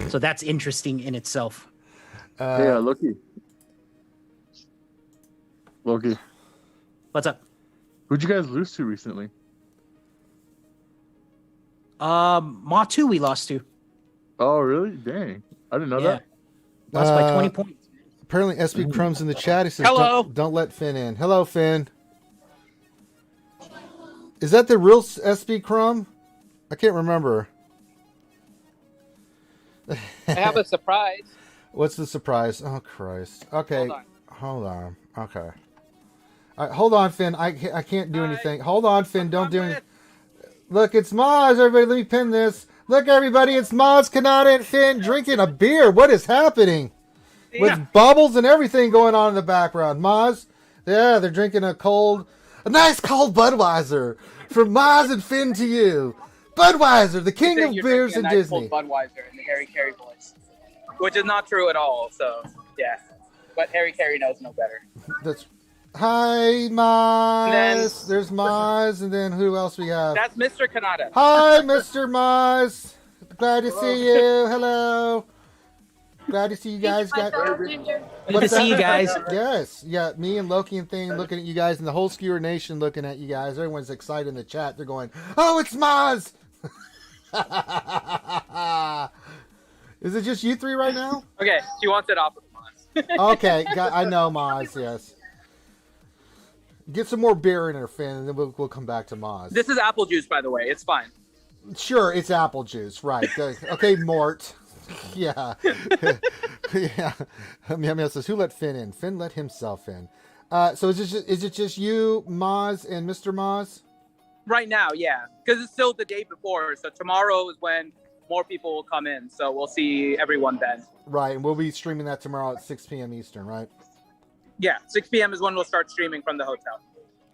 So that's interesting in itself. Yeah, Loki. What's up? Who'd you guys lose to recently? Ma 2 we lost to. Oh, really? Dang. I didn't know that. Lost by 20 points. Apparently, SB Crumb's in the chat. He says, Hello. Don't let Finn in. Hello, Finn. Is that the real SB Crumb? I can't remember. I have a surprise. What's the surprise? Oh, Christ. Okay. Hold on. Okay. All right, hold on, Finn. I can't do anything. Hold on, Finn. Don't do anything. Look, it's Maz. Everybody, let me pin this. Look, everybody, it's Maz, Kanata, and Finn drinking a beer. What is happening? With bubbles and everything going on in the background. Maz, yeah, they're drinking a nice cold Budweiser. From Maz and Finn to you. Budweiser, the king of beers in Disney. Cold Budweiser in the Harry Carey voice, which is not true at all. So yeah, but Harry Carey knows no better. Hi, Maz. There's Maz, and then who else we have? That's Mr. Kanata. Hi, Mr. Maz. Glad to see you. Hello. Glad to see you guys. Good to see you guys. Yes. Yeah, me and Loki and Thing looking at you guys, and the whole Skewer Nation looking at you guys. Everyone's excited in the chat. They're going, oh, it's Maz. Is it just you 3 right now? Okay, she wants it off of Maz. Okay, I know Maz, yes. Get some more beer in her, Finn, and then we'll come back to Maz. This is apple juice, by the way. It's fine. Sure, it's apple juice, right. Okay, Mort. Yeah. Yeah. Meow says, who let Finn in? Finn let himself in. So is it just you, Maz, and Mr. Maz? Right now, yeah. Because it's still the day before. So tomorrow is when more people will come in. So we'll see everyone then. Right, and we'll be streaming that tomorrow at 6 p.m. Eastern, right? Yeah, 6 p.m. is when we'll start streaming from the hotel.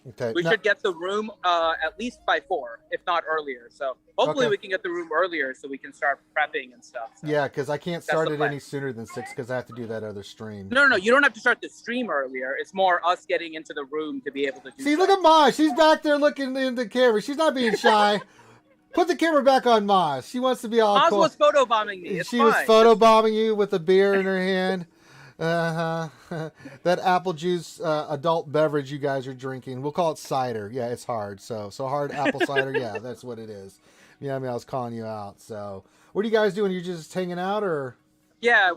Okay. We should get the room at least by 4, if not earlier. So hopefully we can get the room earlier so we can start prepping and stuff. So Yeah, because I can't start the it plan. any sooner than 6 because I have to do that other stream. No, you don't have to start the stream earlier. It's more us getting into the room to be able to do See, look at Maz. She's back there looking in the camera. She's not being shy. Put the camera back on Maz. She wants to be all Oz cool. was photobombing me. It's She fine. was photobombing you with a beer in her hand. Uh-huh. That apple juice adult beverage you guys are drinking. We'll call it cider. Yeah, it's hard. So hard apple cider. Yeah, that's what it is. Yeah, I mean, I was calling you out. So what are you guys doing? You just hanging out or? Yeah,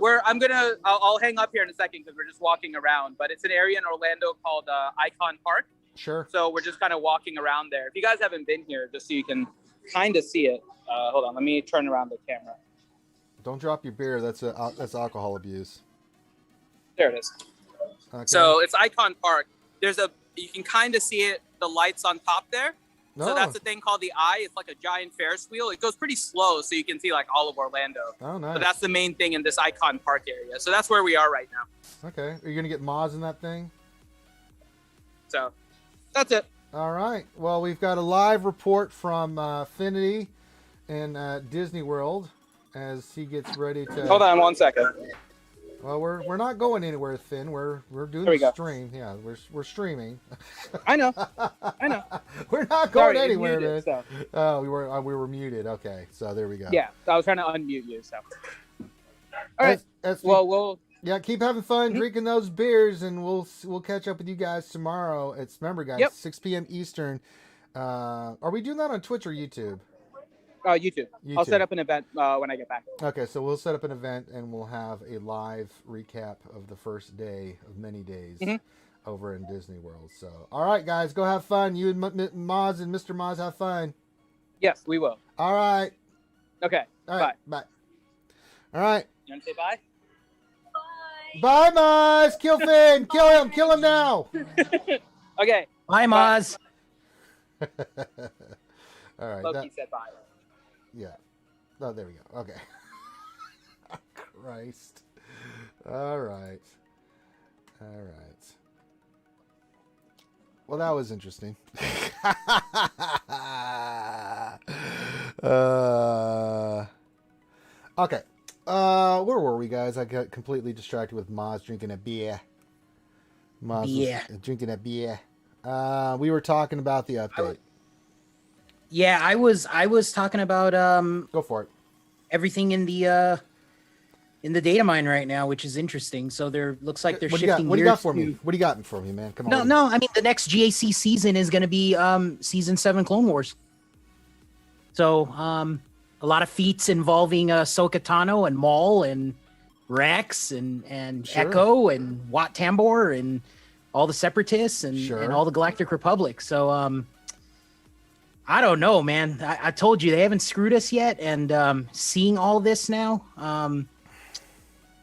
I'll hang up here in a second because we're just walking around. But it's an area in Orlando called Icon Park. Sure. So we're just kind of walking around there. If you guys haven't been here, just so you can kind of see it. Hold on, let me turn around the camera. Don't drop your beer. That's alcohol abuse. There it is. Okay. So it's Icon Park. You can kind of see it, the lights on top there. So that's the thing called the Eye. It's like a giant Ferris wheel. It goes pretty slow, so you can see like all of Orlando. Oh, nice. So that's the main thing in this Icon Park area. So that's where we are right now. Okay. Are you gonna get Maz in that thing? So that's it. All right. Well, we've got a live report from Affinity and Disney World as he gets ready to. Hold on 1 second. Well, we're not going anywhere, Finn. We're doing There we the go. stream. Yeah, we're streaming. I know. We're not going Sorry, it's anywhere, muted, man. so. Oh, we were muted. Okay, so there we go. Yeah, so I was trying to unmute you. So. All right. We'll keep having fun drinking those beers, and we'll catch up with you guys tomorrow. Remember, guys, 6 p.m. Eastern. Are we doing that on Twitch or YouTube? YouTube. I'll set up an event when I get back. Okay, so we'll set up an event and we'll have a live recap of the first day of many days over in Disney World. So, all right, guys, go have fun. You and Maz and Mr. Maz have fun. Yes, we will. All right. Okay. All right. Bye. All right. You want to say bye? Bye, Maz. Kill Finn. Kill him. Kill him now. Okay. Bye, Maz. All right. Loki said bye. Yeah. Oh, there we go. Okay. Christ. All right. Well, that was interesting. Okay. Where were we, guys? I got completely distracted with Maz drinking a beer. Maz was drinking a beer. We were talking about the update. Yeah, I was talking about Go for it. everything in the data mine right now, which is interesting. So there looks like they're shifting. What do you got for me? What do you got for me, man? Come on. No. I mean, the next GAC season is going to be season 7 Clone Wars. So a lot of feats involving Ahsoka Tano and Maul and Rex and Echo and Wat Tambor and all the Separatists and all the Galactic Republic. So I don't know, man. I told you they haven't screwed us yet, and seeing all this now,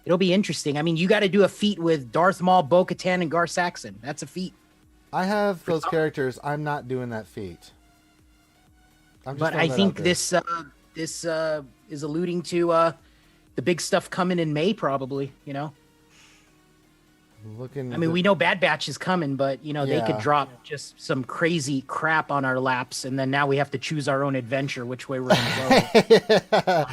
it'll be interesting. I mean, you got to do a feat with Darth Maul, Bo-Katan, and Gar Saxon. That's a feat. I have those characters. I'm not doing that feat. But I think this is alluding to the big stuff coming in May, probably. You know. I mean, we know Bad Batch is coming, but they could drop just some crazy crap on our laps, and then now we have to choose our own adventure, which way we're gonna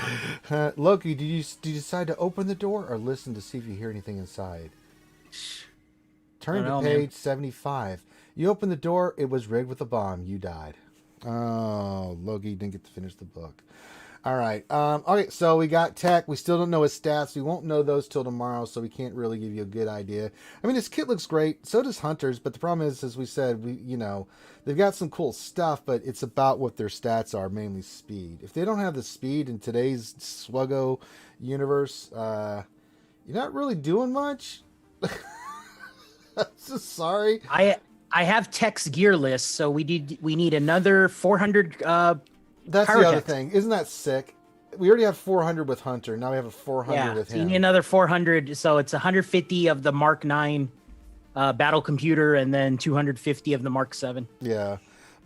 go. Loki, do you decide to open the door or listen to see if you hear anything inside? Turn to page 75. You open the door. It was rigged with a bomb. You died. Oh, Loki didn't get to finish the book. All right. Okay, so we got Tech. We still don't know his stats. We won't know those till tomorrow, so we can't really give you a good idea. I mean, his kit looks great. So does Hunter's, but the problem is, as we said, they've got some cool stuff, but it's about what their stats are, mainly speed. If they don't have the speed in today's SWGOH universe, you're not really doing much. I'm so sorry. I have Tech's gear list, so we need another 400. That's the other thing. Isn't that sick? We already have 400 with Hunter. Now we have a 400 with him. You need another 400. So it's 150 of the Mark 9 battle computer and then 250 of the Mark 7. Yeah.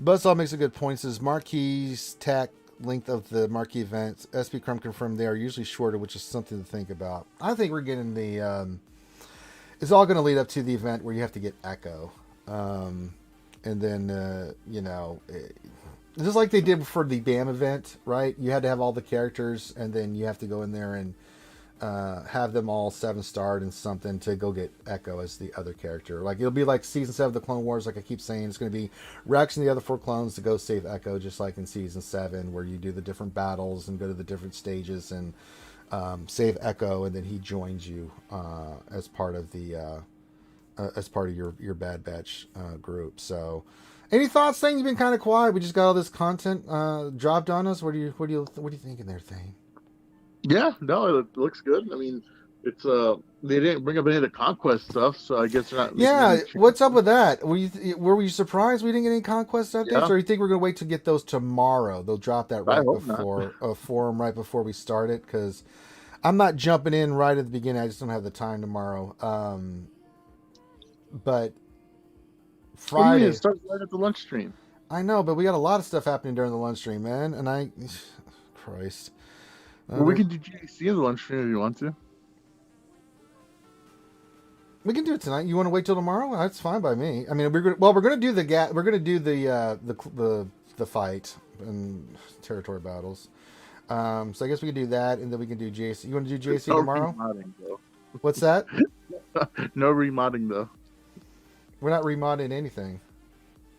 Buzzsaw makes a good point. Says Marquis, Tech, length of the marquee events. SP Crumb confirmed they are usually shorter, which is something to think about. I think we're getting the. It's all going to lead up to the event where you have to get Echo, and then just like they did for the BAM event, right? You had to have all the characters, and then you have to go in there and have them all 7-starred and something to go get Echo as the other character. Like it'll be like season 7 of the Clone Wars. Like I keep saying, it's going to be Rex and the other 4 clones to go save Echo, just like in season 7, where you do the different battles and go to the different stages and save Echo, and then he joins you as part of the your Bad Batch group. So, any thoughts, Thane? You've been kind of quiet. We just got all this content dropped on us. What are you thinking there, Thane? Yeah, no, it looks good. I mean, it's they didn't bring up any of the conquest stuff, so I guess they're not. Yeah, what's up with that? Were you surprised we didn't get any conquest updates, or you think we're gonna wait to get those tomorrow? They'll drop that right before a forum, right before we start it, because I'm not jumping in right at the beginning. I just don't have the time tomorrow. But Friday it starts right at the lunch stream. I know, but we got a lot of stuff happening during the lunch stream, man. And Christ. Well, we can do GAC in the lunch stream if you want to. We can do it tonight. You want to wait till tomorrow? That's fine by me. I mean, we're gonna do the fight and territory battles. So I guess we can do that, and then we can do JC. You want to do JC tomorrow? Remodding, though. What's that? No remodding though. We're not remodding anything.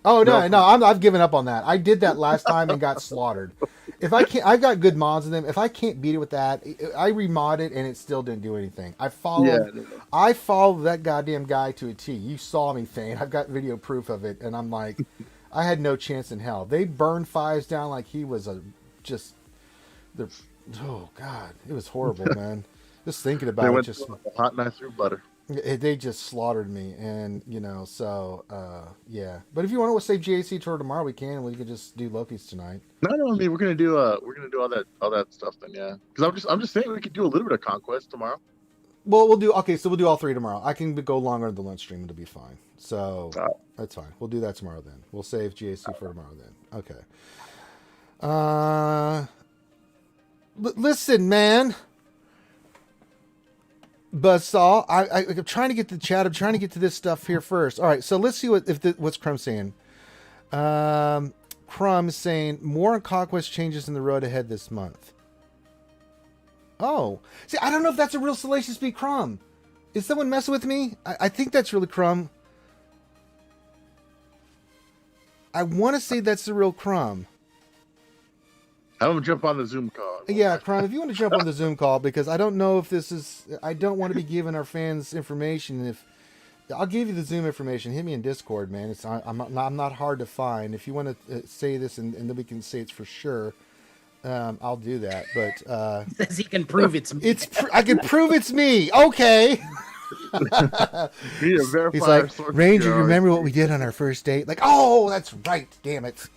Oh no, I've given up on that. I did that last time and got slaughtered. If I can't, I've got good mods in them. If I can't beat it with that, I remod it and it still didn't do anything. I followed that goddamn guy to a T. You saw me, Thane. I've got video proof of it, and I'm like, I had no chance in hell. They burned Fives down like he was oh god, it was horrible, man. Just thinking about it, just hot knife through butter. They just slaughtered me, and so yeah. But if you want to save GAC tour tomorrow, we can. We could just do Loki's tonight. No, I mean we're gonna do all that stuff then, yeah. Because I'm just saying we could do a little bit of conquest tomorrow. Well, we'll do all 3 tomorrow. I can go longer than the lunch stream; it'll be fine. So that's fine. We'll do that tomorrow then. We'll save GAC for tomorrow then. Okay. Listen, man. Buzzsaw, I'm trying to get to the chat. I'm trying to get to this stuff here first. All right, so let's see what's Crumb saying. Crumb is saying more on conquest changes in the road ahead this month. Oh, see, I don't know if that's a real Salacious B Crumb. Is someone messing with me? I think that's really Crumb. I want to say that's the real Crumb. I'm gonna jump on the Zoom call. Yeah, Crumb, if you want to jump on the Zoom call, because I don't know if this is. I don't want to be giving our fans information. If I'll give you the Zoom information, hit me in Discord, man. I'm not hard to find. If you want to say this and then we can say it's for sure, I'll do that. But says he can prove it's me. I can prove it's me. Okay. He's like, Ranger, you remember what we did on our first date? Like, oh, that's right. Damn it.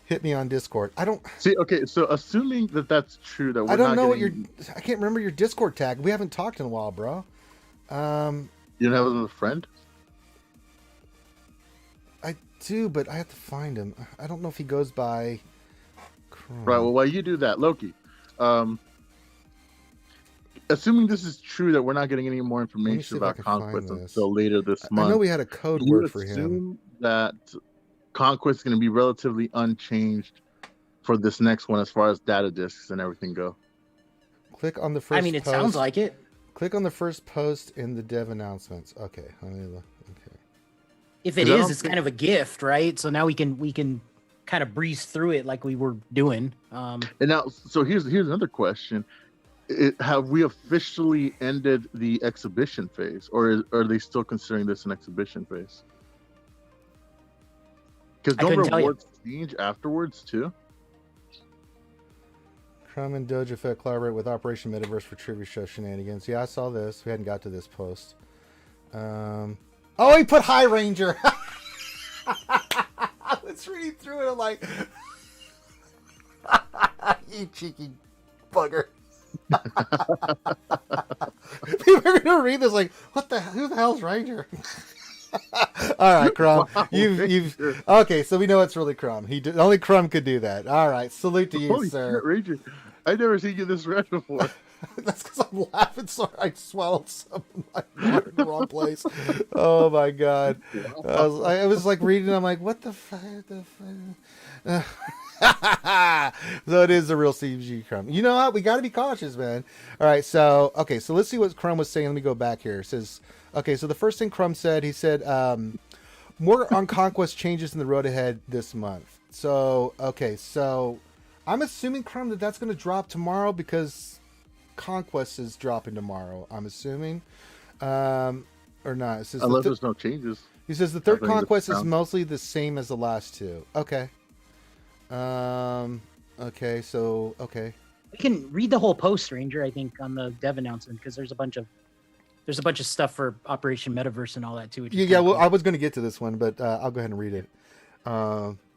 Hit me on Discord. I don't see. Okay, so assuming that's true, that I don't know I can't remember your Discord tag. We haven't talked in a while, bro. You don't have a friend? I do, but I have to find him. I don't know if he goes by. Right. Well, while you do that, Loki. Assuming this is true that we're not getting any more information about Conquest until later this month. I know we had a code word for him. Assume that Conquest is going to be relatively unchanged for this next one as far as data disks and everything go. Click on the first. I mean, it sounds like it. Click on the first post in the dev announcements. Okay, let me look. Okay. If it is, it's kind of a gift, right? So now we can kind of breeze through it like we were doing. And now, so here's another question: have we officially ended the exhibition phase, or are they still considering this an exhibition phase? Because don't rewards change afterwards too? Crumb and Doja Fett collaborate with Operation Metaverse for trivia show shenanigans. Yeah, I saw this. We hadn't got to this post. Oh, he put High Ranger. I was reading through it. I'm like, you cheeky bugger. People are gonna read this like, who the hell's Ranger? All right, Crumb. Wow, You've Ranger. okay. So we know it's really Crumb. Only Crumb could do that. All right, salute to you, Holy sir. shit, Ranger! I never seen you this red before. That's because I'm laughing so I swallowed some in the wrong place. Oh my god! I was like reading. I'm like, what the fuck? So it is the real CG Crumb. You know what? We got to be cautious, man. All right, so okay, so let's see what Crumb was saying. Let me go back here. It says, okay, so the first thing Crumb said, he said, more on Conquest changes in the road ahead this month. So okay, so I'm assuming Crumb that's going to drop tomorrow because Conquest is dropping tomorrow. I'm assuming, or not. It says Unless there's no changes. he says the third I think Conquest it's is mostly the same as the last two. Okay. Okay. So okay. We can read the whole post, Ranger. I think on the dev announcement because there's a bunch of stuff for Operation Metaverse and all that too. Which is Yeah. kinda Well, cool. I was going to get to this one, but I'll go ahead and read it.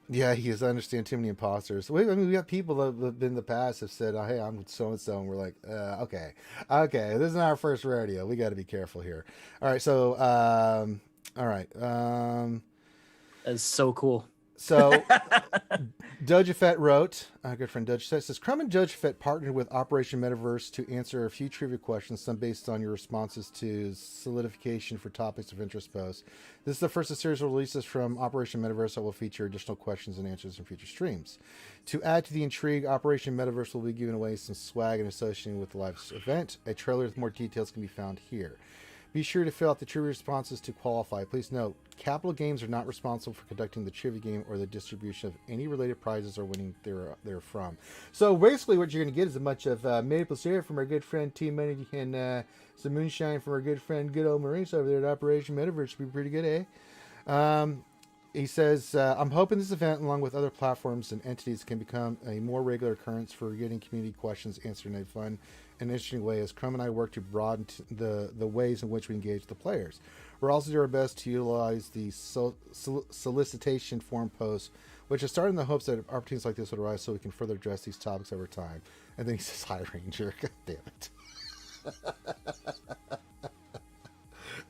Yeah, he is. I understand too many imposters. I mean, we got people that have been in the past have said, oh, "Hey, I'm so and so," and we're like, "Okay, this is not our first rodeo. We got to be careful here." All right, so, all right, That's so cool. so Doja Fett wrote, our good friend Doja Fett says, Crumb and Doja Fett partnered with Operation Metaverse to answer a few trivia questions, some based on your responses to solidification for topics of interest posts. This is the first of series of releases from Operation Metaverse that will feature additional questions and answers in future streams. To add to the intrigue, Operation Metaverse will be giving away some swag and associated with the live event. A trailer with more details can be found here. Be sure to fill out the trivia responses to qualify. Please note, Capital Games are not responsible for conducting the trivia game or the distribution of any related prizes or winning therefrom. So basically what you're going to get is a bunch of maple syrup from our good friend T Money and some moonshine from our good friend good old Maurice over there at Operation Metaverse. Should be pretty good, eh? He says, I'm hoping this event, along with other platforms and entities, can become a more regular occurrence for getting community questions answered in a fun and interesting way as Crumb and I work to broaden the ways in which we engage the players. We're also doing our best to utilize the solicitation form posts, which is starting in the hopes that opportunities like this would arise so we can further address these topics over time. And then he says, hi, Ranger. God damn it.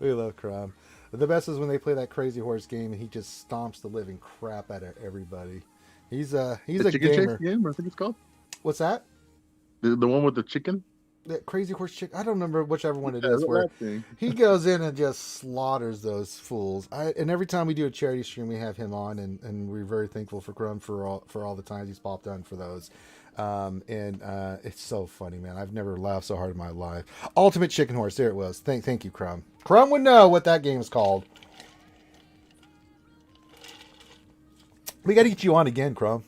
We love Crumb. The best is when they play that Crazy Horse game and he just stomps the living crap out of everybody. He's a Chicken gamer. Chase game, I think it's called. What's that? The one with the chicken. That Crazy Horse chick. I don't remember whichever one it Yeah, is. Where that thing. he goes in and just slaughters those fools. And every time we do a charity stream, we have him on, and we're very thankful for Crumb for all the times he's popped on for those. It's so funny, man. I've never laughed so hard in my life. Ultimate Chicken Horse. There it was. Thank you, Crumb. Crumb would know what that game is called. We got to get you on again, Crumb.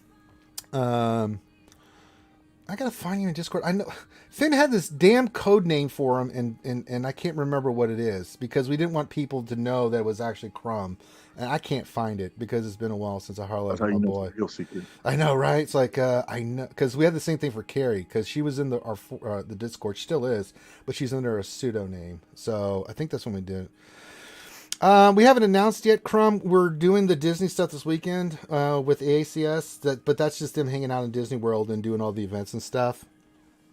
I gotta find you in Discord. I know Finn had this damn code name for him, and I can't remember what it is because we didn't want people to know that it was actually Crumb, and I can't find it because it's been a while since I highlighted my boy. Real secret. I know, right? It's like I know because we had the same thing for Carrie because she was in the Discord, she still is, but she's under a pseudo name. So I think that's when we did it. We haven't announced yet, Crumb. We're doing the Disney stuff this weekend with ACS, but that's just them hanging out in Disney World and doing all the events and stuff.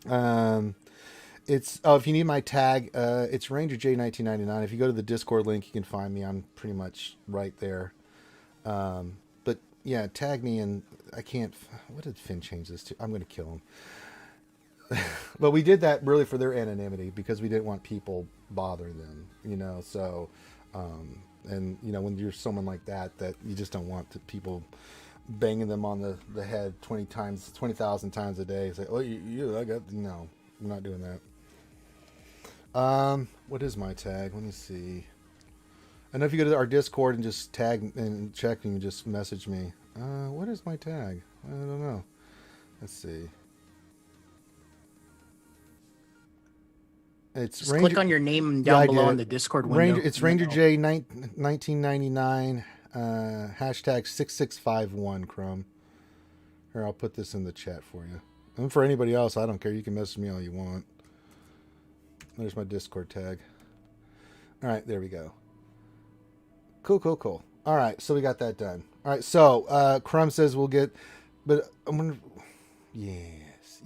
If you need my tag, it's Ranger J1999. If you go to the Discord link, you can find me. I'm pretty much right there. But yeah, tag me, and I can't. What did Finn change this to? I'm going to kill him. But we did that really for their anonymity because we didn't want people bothering them, so. And when you're someone like that you just don't want the people banging them on the head 20,000 times a day. Say, oh, no, we're not doing that. What is my tag? Let me see. I know if you go to our Discord and just tag and check and you just message me. What is my tag? I don't know. Let's see. It's Just Ranger, click on your name down below in the Discord window. It's Ranger J 1999 hashtag 6651 Crumb. Here, I'll put this in the chat for you. And for anybody else, I don't care. You can message me all you want. There's my Discord tag. All right, there we go. Cool. All right, so we got that done. All right, so Crumb says we'll get, but I'm gonna. Yes.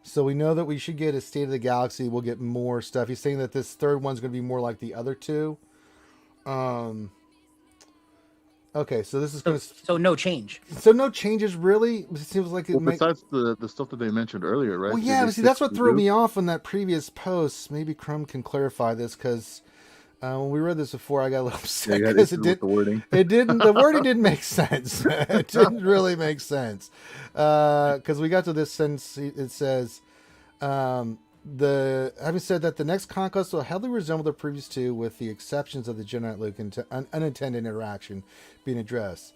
So we know that we should get a State of the Galaxy. We'll get more stuff. He's saying that this third one's going to be more like the other two. Okay, so this is going to. So no change. So no changes really. It seems like it. Besides the stuff that they mentioned earlier, right? Well, yeah. See, that's what threw me off on that previous post. Maybe Crumb can clarify this because when we read this before, I got a little upset because it did. The wording. It didn't. The wording didn't make sense. It didn't really make sense because we got to this sentence. It says. Having said that, the next conquest will heavily resemble the previous two, with the exceptions of the Jedi Luke and unintended interaction being addressed.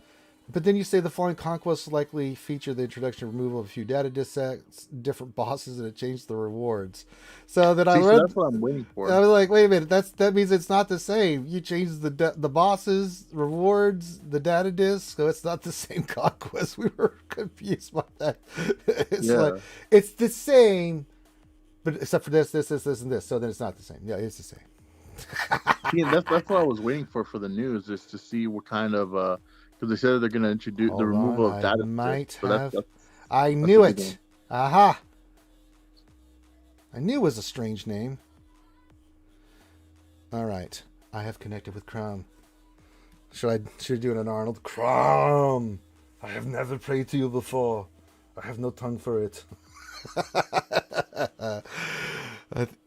But then you say the following conquests likely feature the introduction and removal of a few data disks, different bosses, and it changed the rewards. So that I read. That's what I'm waiting for. I was like, wait a minute, that means it's not the same. You changed the bosses, rewards, the data disk, so it's not the same conquest. We were confused by that. It's like it's the same. But except for this, and this. So then it's not the same. Yeah, it's the same. Yeah, that's what I was waiting for the news, is to see what kind of because they said they're going to introduce the removal of data. I knew it. Aha! I knew it was a strange name. All right, I have connected with Crumb. Should I do it on Arnold? Crumb, I have never prayed to you before. I have no tongue for it.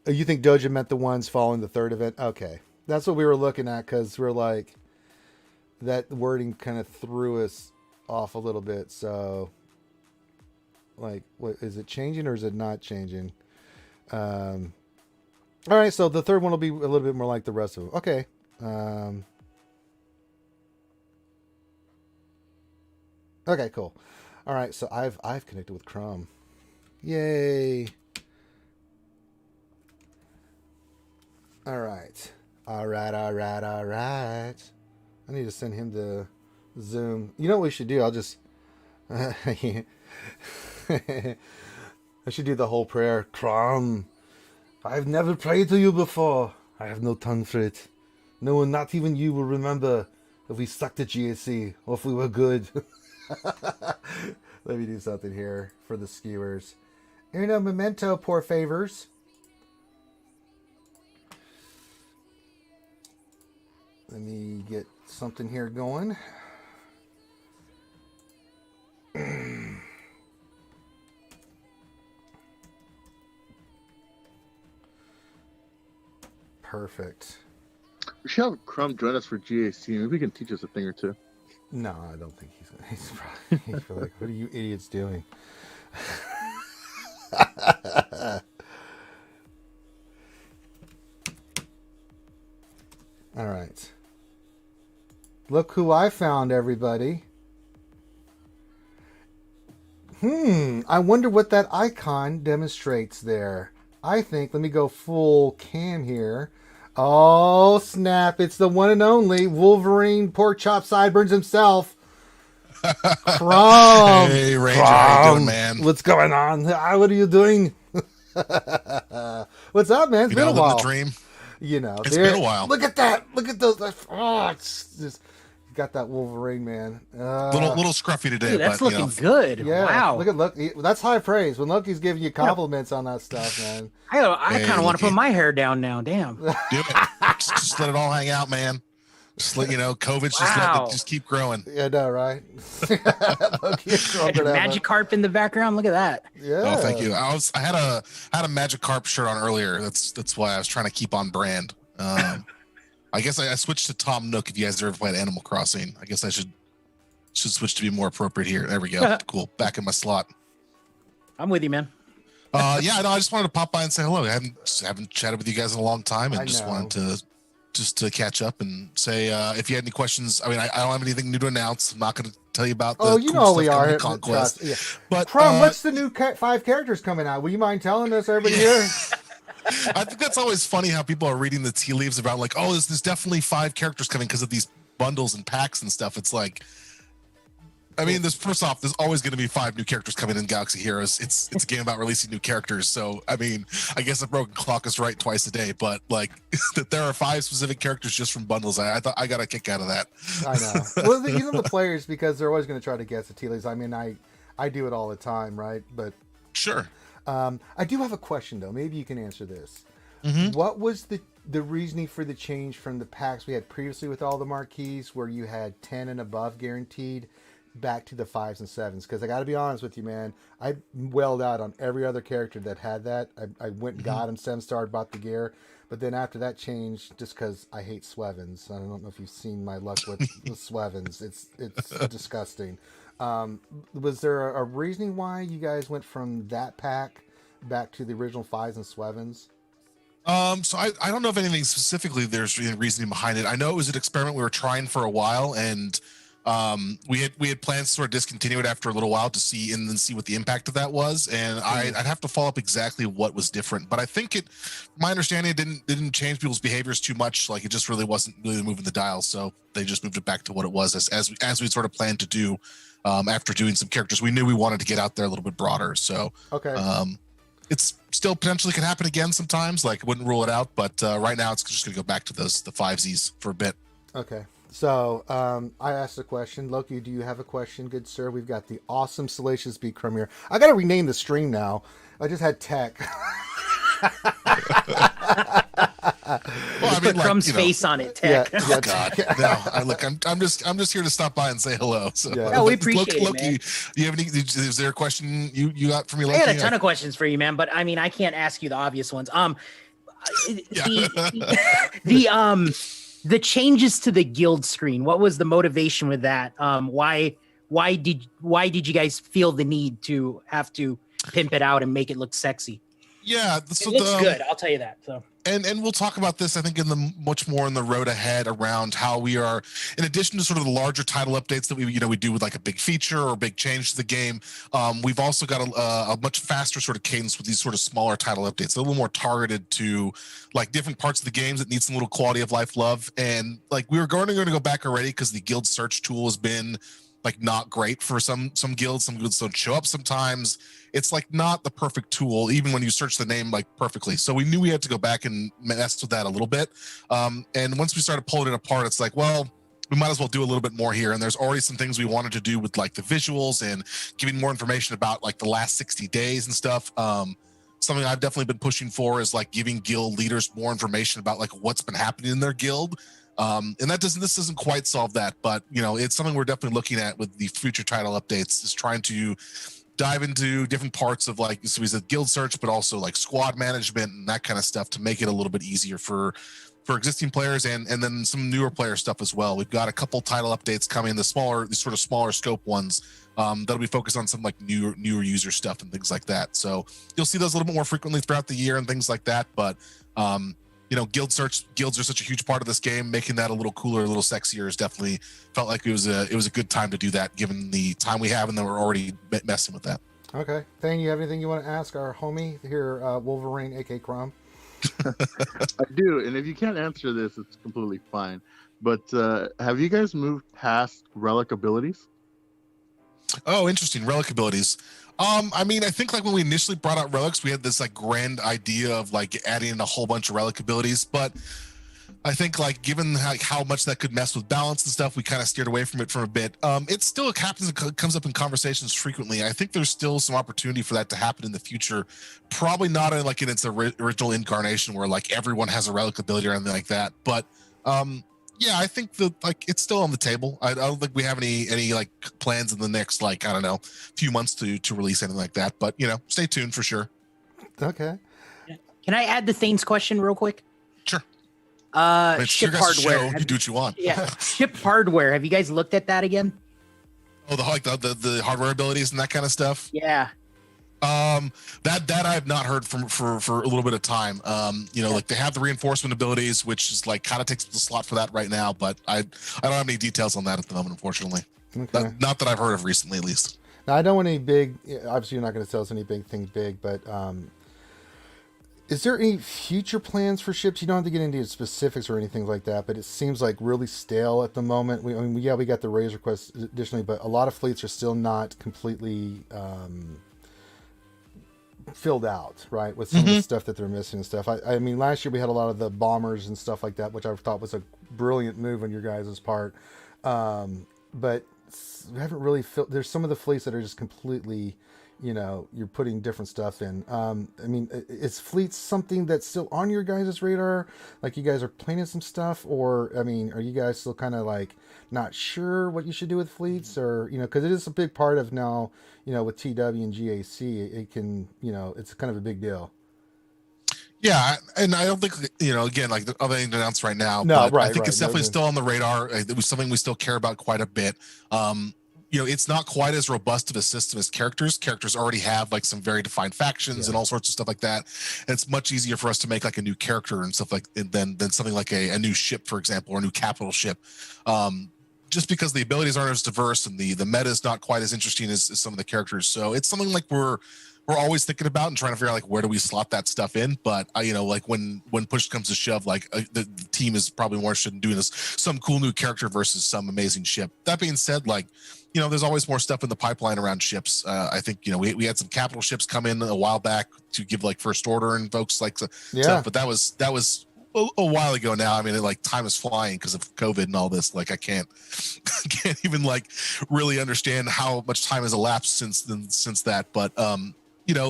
You think Doja meant the ones following the third event? Okay, that's what we were looking at, because we're like, that wording kind of threw us off a little bit. So, like, what is it changing or is it not changing? All right, so the third one will be a little bit more like the rest of them. Okay. Okay, cool. All right, so I've connected with Crumb. Yay. All right. I need to send him the Zoom. You know what we should do? I'll just I should do the whole prayer. Crumb, I've never prayed to you before. I have no tongue for it. No one, not even you, will remember if we sucked at GSC or if we were good. Let me do something here for the skewers. Uno memento, por favors. Let me get something here going. Perfect. We should have Crumb join us for GAC. Maybe he can teach us a thing or two. No, I don't think he's probably like, what are you idiots doing? All right. Look who I found, everybody. I wonder what that icon demonstrates there. I think, let me go full cam here. Oh, snap. It's the one and only Wolverine Pork Chop Sideburns himself. Crumb. Hey, Ranger. How you doing, man? What's going on? What are you doing? What's up, man? It's been a while. The dream. You know, it's been a while. Look at that. Look at those. Oh, it's just got that Wolverine, man. Little scruffy today. Dude, that's but, looking good. Yeah. Wow. Look at Loki. That's high praise. When Loki's giving you compliments on that stuff, man. I kind of want to put my hair down now. Damn. Do it. just let it all hang out, man. Just let COVID's just keep growing. Yeah, no, right? Loki is Magikarp in the background. Look at that. Yeah. Oh, thank you. I had a Magikarp shirt on earlier. That's why I was trying to keep on brand. I guess I switched to Tom Nook. If you guys ever played Animal Crossing, I guess I should switch to be more appropriate here. There we go. Cool. Back in my slot. I'm with you, man. I just wanted to pop by and say hello. I haven't chatted with you guys in a long time, and just wanted to catch up and say if you had any questions. I mean, I don't have anything new to announce. I'm not going to tell you about the cool we are Conquest. Yeah. But Crumb, what's the new 5 characters coming out? Will you mind telling us, everybody here? I think that's always funny how people are reading the tea leaves about like, oh, there's definitely 5 characters coming because of these bundles and packs and stuff. It's like, I mean, there's always going to be 5 new characters coming in Galaxy Heroes. It's a game about releasing new characters. So, I mean, I guess a broken clock is right twice a day, but like that there are 5 specific characters just from bundles. I thought I got a kick out of that. I know. Well, even the players, because they're always going to try to guess the tea leaves. I mean, I do it all the time, right? But sure. I do have a question though. Maybe you can answer this. Mm-hmm. What was the reasoning for the change from the packs we had previously with all the marquees, where you had 10 and above guaranteed, back to the 5s and 7s. Because I got to be honest with you, man, I welled out on every other character that had that. I went and got him 7-star, bought the gear. But then after that change, just because I hate Swevens, I don't know if you've seen my luck with the Swevens. It's disgusting. Was there a reasoning why you guys went from that pack back to the original 5s and Swevens? So I don't know if anything specifically there's any reasoning behind it. I know it was an experiment we were trying for a while, and we had plans to sort of discontinue it after a little while to see and then see what the impact of that was. And I'd have to follow up exactly what was different, but I think my understanding, it didn't change people's behaviors too much. Like, it just really wasn't really moving the dial, so they just moved it back to what it was as we sort of planned to do. After doing some characters, we knew we wanted to get out there a little bit broader. So okay. It's still potentially can happen again sometimes. Like, wouldn't rule it out, but right now it's just gonna go back to the 5Zs for a bit. Okay. So I asked a question. Loki, do you have a question, good sir? We've got the awesome Salacious B. Crumb here. I got to rename the stream now. I just had tech. Well, I mean, put Crumb's face on it, tech. Yeah, oh God, no. Look, I'm just here to stop by and say hello. So, no, we appreciate Loki, it, man. Do you have any? Is there a question you got for me, Loki? I got a ton of questions for you, man. But I mean, I can't ask you the obvious ones. The changes to the guild screen. What was the motivation with that? Why did you guys feel the need to have to pimp it out and make it look sexy? Yeah, so it looks good. I'll tell you that. So. And we'll talk about this, I think, in the much more in the road ahead around how we are, in addition to sort of the larger title updates that we do with like a big feature or a big change to the game. We've also got a much faster sort of cadence with these sort of smaller title updates, a little more targeted to like different parts of the games that need some little quality of life love. And like, we were going to go back already because the guild search tool has been like not great for some guilds. Some guilds don't show up sometimes. It's like not the perfect tool, even when you search the name like perfectly. So we knew we had to go back and mess with that a little bit. And once we started pulling it apart, it's like, well, we might as well do a little bit more here. And there's already some things we wanted to do with like the visuals and giving more information about like the last 60 days and stuff. Something I've definitely been pushing for is like giving guild leaders more information about like what's been happening in their guild. And this doesn't quite solve that, but it's something we're definitely looking at with the future title updates, is trying to dive into different parts of like, so we said guild search, but also like squad management and that kind of stuff to make it a little bit easier for existing players and then some newer player stuff as well. We've got a couple title updates coming, the sort of smaller scope ones that'll be focused on some like newer user stuff and things like that. So you'll see those a little bit more frequently throughout the year and things like that. But guilds are such a huge part of this game. Making that a little cooler, a little sexier is definitely felt like it was a good time to do that, given the time we have, and then we're already messing with that. Okay, Thane, you have anything you want to ask our homie here, Wolverine, aka Crumb? I do, and if you can't answer this, it's completely fine. But have you guys moved past relic abilities? Oh, interesting, relic abilities. I mean, I think like when we initially brought out relics, we had this like grand idea of like adding in a whole bunch of relic abilities, but I think like given like how much that could mess with balance and stuff, we kind of steered away from it for a bit. It still happens and comes up in conversations frequently. I think there's still some opportunity for that to happen in the future. Probably not in its original incarnation where like everyone has a relic ability or anything like that, but yeah, I think that like it's still on the table. I don't think we have any like plans in the next like, I don't know, few months to release anything like that. But stay tuned for sure. Okay. Can I add the Thane's question real quick? Sure. Ship hardware. You do what you want. Yeah. Ship hardware. Have you guys looked at that again? Oh, the hardware abilities and that kind of stuff. Yeah. That I have not heard from for a little bit of time. Like they have the reinforcement abilities, which is like kind of takes the slot for that right now, but I don't have any details on that at the moment, unfortunately. Okay. Not that I've heard of recently, at least. Now, I don't want any big. Obviously, you're not going to tell us any big things, but is there any future plans for ships? You don't have to get into specifics or anything like that, but it seems like really stale at the moment. We got the Razor Quest additionally, but a lot of fleets are still not completely filled out, right, with some of the stuff that they're missing and stuff. I mean, last year we had a lot of the bombers and stuff like that, which I thought was a brilliant move on your guys' part. But we haven't really there's some of the fleets that are just completely you're putting different stuff in. I mean, is fleets something that's still on your guys' radar? Like you guys are planning some stuff, or I mean, are you guys still kind of like not sure what you should do with fleets, or because it is a big part of now, with TW and GAC, it can, it's kind of a big deal. Yeah, and I don't think again, like the other thing to announce right now. No, but right, I think it's definitely No. still on the radar. It was something we still care about quite a bit. It's not quite as robust of a system as characters. Characters already have like some very defined factions and all sorts of stuff like that. And it's much easier for us to make like a new character and stuff like than something like a new ship, for example, or a new capital ship. Just because the abilities aren't as diverse and the meta is not quite as interesting as some of the characters. So it's something like we're always thinking about and trying to figure out like where do we slot that stuff in. But like when push comes to shove, like the team is probably more interested in doing this some cool new character versus some amazing ship. That being said, like there's always more stuff in the pipeline around ships. I think we had some capital ships come in a while back to give like first order and folks like stuff, but that was a while ago now. I mean, time is flying because of COVID and all this. Like I can't even like really understand how much time has elapsed since that. But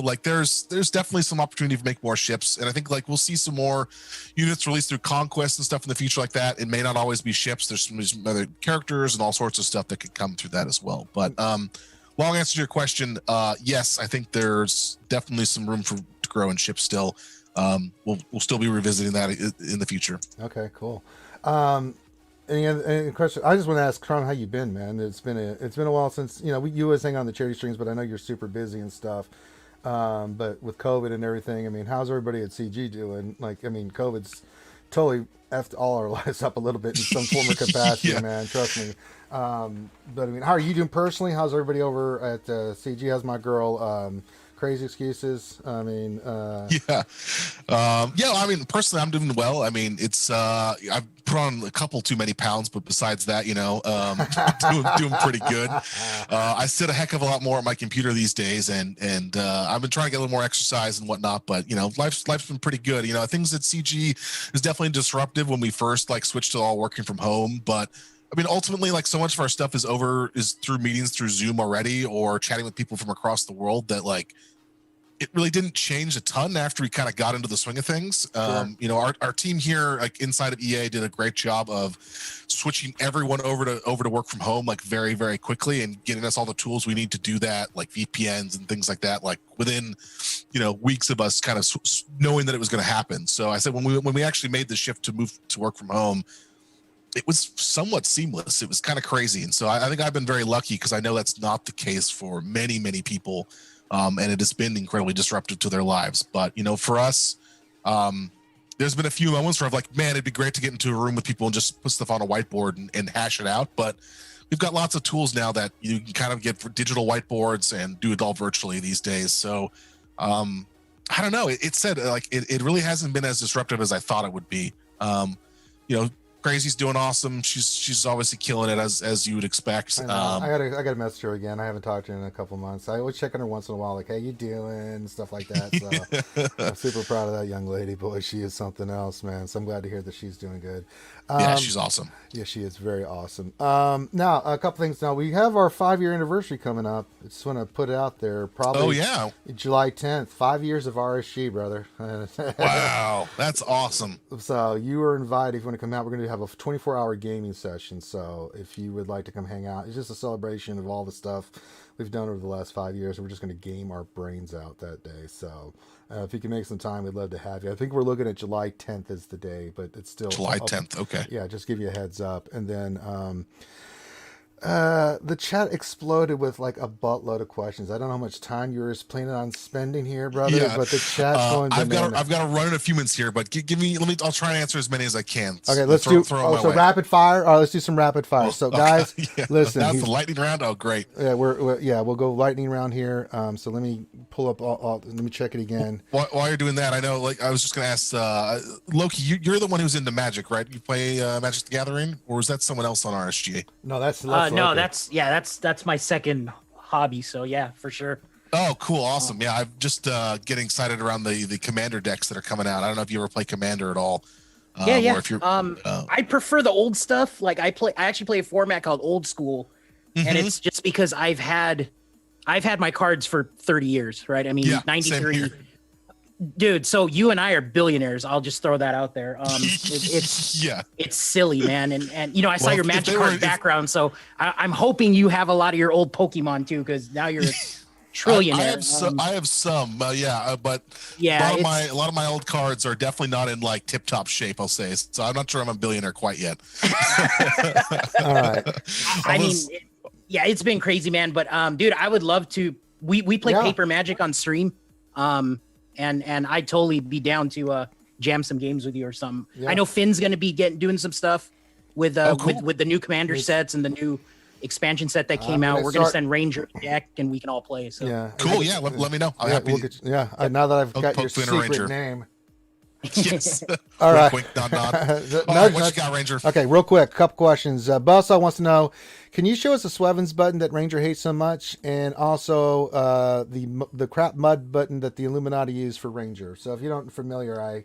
like there's definitely some opportunity to make more ships, and I think like we'll see some more units released through conquest and stuff in the future like that. It may not always be ships. There's some other characters and all sorts of stuff that could come through that as well. But long answer to your question, yes, I think there's definitely some room to grow in ships still. We'll still be revisiting that in the future. Okay, cool. Any question? I just want to ask Crumb, how you been, man? It's been a while since you always hang on the charity streams, but I know you're super busy and stuff. But with COVID and everything, I mean, how's everybody at CG doing? Like, I mean, COVID's totally effed all our lives up a little bit in some form of capacity, man. Trust me. But I mean, how are you doing personally? How's everybody over at CG? How's my girl? Crazy excuses. I mean, I mean, personally, I'm doing well. I mean, it's I've put on a couple too many pounds, but besides that, doing pretty good. I sit a heck of a lot more at my computer these days, and I've been trying to get a little more exercise and whatnot. But life's been pretty good. Things at CG is definitely disruptive when we first like switched to all working from home, but I mean, ultimately, like so much of our stuff is through meetings through Zoom already, or chatting with people from across the world that like it really didn't change a ton after we kind of got into the swing of things. Sure. Our team here, like inside of EA, did a great job of switching everyone over to work from home, like very, very quickly, and getting us all the tools we need to do that, like VPNs and things like that, like within, weeks of us kind of knowing that it was going to happen. So I said, when we actually made the shift to move to work from home, it was somewhat seamless. It was kind of crazy. And so I think I've been very lucky because I know that's not the case for many, many people. And it has been incredibly disruptive to their lives. But, for us, there's been a few moments where I'm like, man, it'd be great to get into a room with people and just put stuff on a whiteboard and hash it out. But we've got lots of tools now that you can kind of get for digital whiteboards and do it all virtually these days. So I don't know. It said like it really hasn't been as disruptive as I thought it would be. Crazy's doing awesome. She's obviously killing it as you would expect. I got to message her again. I haven't talked to her in a couple months. I always check on her once in a while, like, "Hey, you doing?" Stuff like that. So I'm super proud of that young lady. Boy, she is something else, man. So I'm glad to hear that she's doing good. Yeah, she's awesome. Yeah, she is very awesome. Now, a couple things. Now, we have our 5-year anniversary coming up. I just want to put it out there. Probably July 10th. 5 years of RSG, brother. Wow, that's awesome. So you are invited if you want to come out. We're going to have a 24-hour gaming session. So if you would like to come hang out, it's just a celebration of all the stuff we've done over the last 5 years. We're just going to game our brains out that day. So if you can make some time, we'd love to have you. I think we're looking at July 10th is the day, but it's still July 10th. Okay. Yeah, just give you a heads up. And then the chat exploded with like a buttload of questions. I don't know how much time you're planning on spending here, brother, but the chat's going I've got to run in a few minutes here, but I'll try and answer as many as I can. Okay, let's do rapid fire. All right, let's do some rapid fire. So guys, listen, that's the lightning round. Oh, great. Yeah, we'll go lightning round here. So let me pull up let me check it again. While you're doing that, I know, like, I was just going to ask Loki, you're the one who's into Magic, right? You play Magic the Gathering, or is that someone else on RSGA? No, that's no, that's my second hobby. So yeah, for sure. Oh, cool, awesome. Yeah, I'm just getting excited around the Commander decks that are coming out. I don't know if you ever play Commander at all. Or if you're, I prefer the old stuff. Like I actually play a format called Old School, and it's just because I've had I've had my cards for 30 years, right? I mean, Yeah, same 93. here. Dude, so you and I are billionaires. I'll just throw that out there. It's Yeah. it's silly, man. And you know, I saw Well, your if Magic they card were- if- background, so I'm hoping you have a lot of your old Pokemon too, because now you're a trillionaire. I have some, but Yeah, a lot of my old cards are definitely not in like tip top shape. I'll say, so I'm not sure I'm a billionaire quite yet. All right. I mean, yeah, it's been crazy, man. But dude, I would love to. We play Yeah. Paper Magic on stream, and I'd totally be down to jam some games with you or something. Yeah. I know Finn's gonna be doing some stuff with cool. with the new Commander sets and the new expansion set that came I'm out. gonna We're gonna start- send Ranger deck, and we can all play. So Yeah. Cool. Yeah. Let me know. I'm Yeah, happy. we'll get now that I've I'll got your poke Finn a secret Ranger. name. Yes. All right. Wink, nod, nod. All Nudge, right, what nudge. you got, Ranger? Okay, real quick, couple questions. Buzzsaw wants to know, can you show us the Swevens button that Ranger hates so much, and also the crap mud button that the Illuminati use for Ranger? So if you don't familiar, I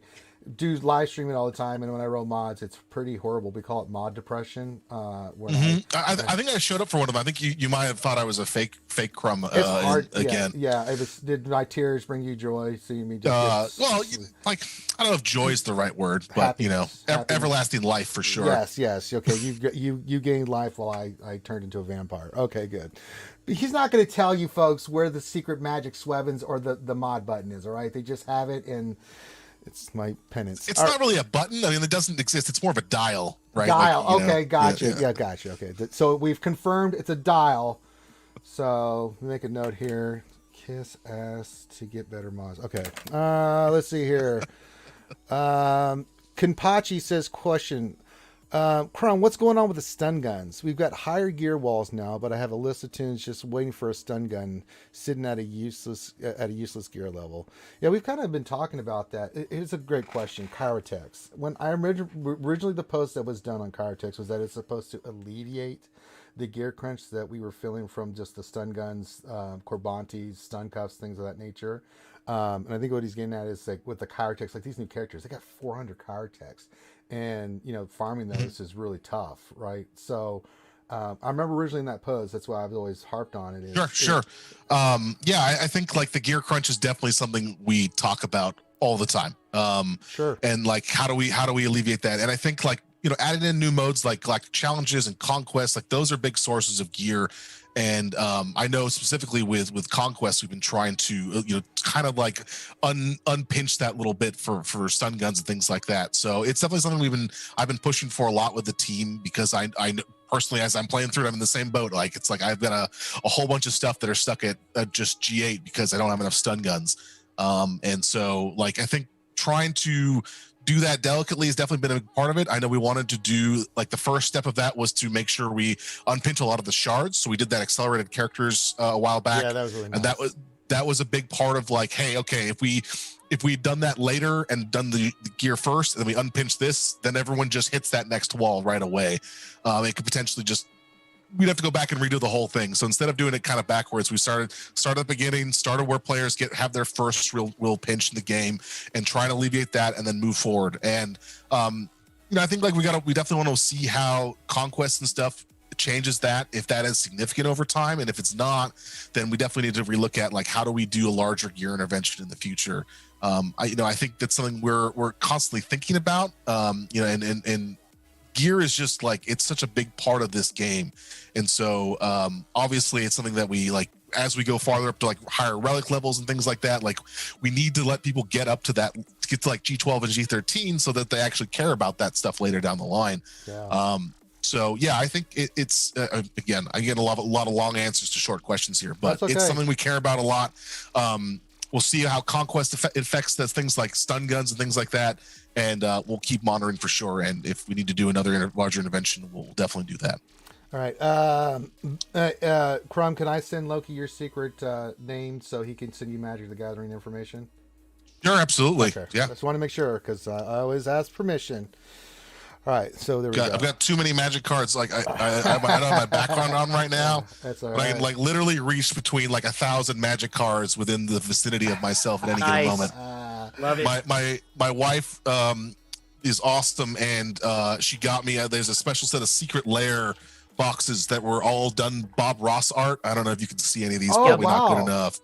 do live stream it all the time, and when I roll mods, it's pretty horrible. We call it mod depression. When I think I showed up for one of them. I think you might have thought I was a fake Crumb it's hard again. Yeah. It was, did my tears bring you joy? Seeing me just Like I don't know if joy is the right word, but Happiness. everlasting life for sure. Yes. Okay, you gained life while I turned into a vampire. Okay, good. But he's not going to tell you folks where the secret magic Swevens or the mod button is. All right, they just have it, and it's my penance. It's not really a button. I mean, it doesn't exist. It's more of a dial, right? Dial. Like, you know, Okay, gotcha. yeah. Yeah, gotcha. Okay, so we've confirmed it's a dial. So make a note here. Kiss ass to get better mods. Okay. Let's see here. Kenpachi says, question. Crumb, what's going on with the stun guns? We've got higher gear walls now, but I have a list of tunes just waiting for a stun gun sitting at a useless gear level. Yeah, we've kind of been talking about that. It's a great question. Chirotex. When I originally the post that was done on Chirotex was that it's supposed to alleviate the gear crunch that we were feeling from just the stun guns, Corbantes, stun cuffs, things of that nature. And I think what he's getting at is like with the Chirotex, like these new characters, they got 400 Chirotex. And farming those is really tough, right? So I remember originally in that post, that's why I've always harped on it. Sure. I think like the gear crunch is definitely something we talk about all the time. Sure. And like how do we alleviate that? And I think like adding in new modes like challenges and conquests, like those are big sources of gear. And I know specifically with Conquest, we've been trying to kind of like unpinch that little bit for stun guns and things like that. So it's definitely something I've been pushing for a lot with the team, because I personally, as I'm playing through it, I'm in the same boat. Like it's like I've got a whole bunch of stuff that are stuck at just G8 because I don't have enough stun guns. And so like I think trying to do that delicately has definitely been a big part of it. I know we wanted to do like the first step of that was to make sure we unpinch a lot of the shards. So we did that accelerated characters a while back. Yeah, that was really nice. And that was a big part of like, hey, okay, if we'd done that later and done the gear first and then we unpinch this, then everyone just hits that next wall right away. It could potentially we'd have to go back and redo the whole thing. So instead of doing it kind of backwards, we started at the beginning, started where players have their first real pinch in the game and try to alleviate that and then move forward. And I think like we definitely want to see how Conquest and stuff changes that, if that is significant over time. And if it's not, then we definitely need to relook at like how do we do a larger gear intervention in the future. I think that's something we're constantly thinking about. And gear is just like, it's such a big part of this game. And so obviously it's something that we like as we go farther up to like higher relic levels and things like that, like we need to let people get up to that, to get to like G12 and G13 so that they actually care about that stuff later down the line. Yeah. So yeah, I think it's again, I get a lot of long answers to short questions here, but That's okay. it's something we care about a lot. We'll see how Conquest affects things like stun guns and things like that. And we'll keep monitoring for sure. And if we need to do another larger intervention, we'll definitely do that. All right. Crumb, can I send Loki your secret name so he can send you Magic the Gathering information? Sure, absolutely. Okay. Yeah. Just want to make sure because I always ask permission. All right, so there we go. I've got too many Magic cards. Like I don't have my background on right now. That's all but I right. can like literally reach between like 1,000 Magic cards within the vicinity of myself at any given moment. Love it. My wife is awesome, and she got me. There's a special set of Secret Lair boxes that were all done Bob Ross art. I don't know if you can see any of these. Oh, Probably not wow. good enough.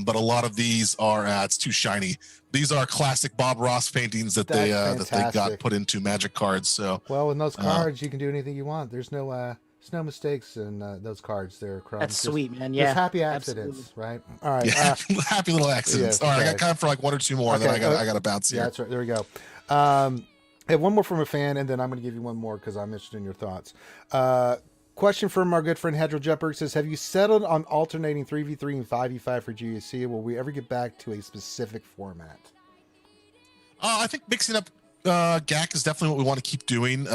But a lot of these are it's too shiny. These are classic Bob Ross paintings that they got fantastic. put into Magic cards. So Well, in those cards, you can do anything you want. There's no mistakes in those cards. There, Crumb. That's Just- sweet, man. just Yeah, happy accidents, absolutely. right? All right. yeah, happy little accidents. yes, All right, I okay. got time for like one or two more, and then Okay, I got to bounce Yeah, here. that's right. There we go. I have one more from a fan, and then I'm going to give you one more because I'm interested in your thoughts. Question from our good friend Hedro Jumper says, have you settled on alternating 3v3 and 5v5 for GUC? Will we ever get back to a specific format? I think mixing up GAC is definitely what we want to keep doing.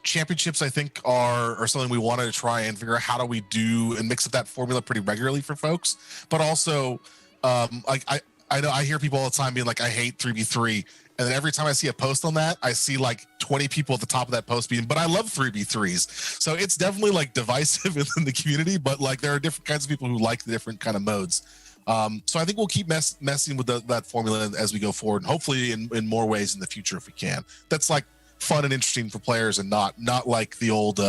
Championships, I think, are something we wanted to try and figure out how do we do and mix up that formula pretty regularly for folks. But also, like I know I hear people all the time being like, I hate 3v3. And then every time I see a post on that, I see like 20 people at the top of that post being, but I love 3v3s. So it's definitely like divisive within the community, but like there are different kinds of people who like the different kind of modes. So I think we'll keep messing with that formula as we go forward, and hopefully in more ways in the future if we can. That's like fun and interesting for players, and not like the old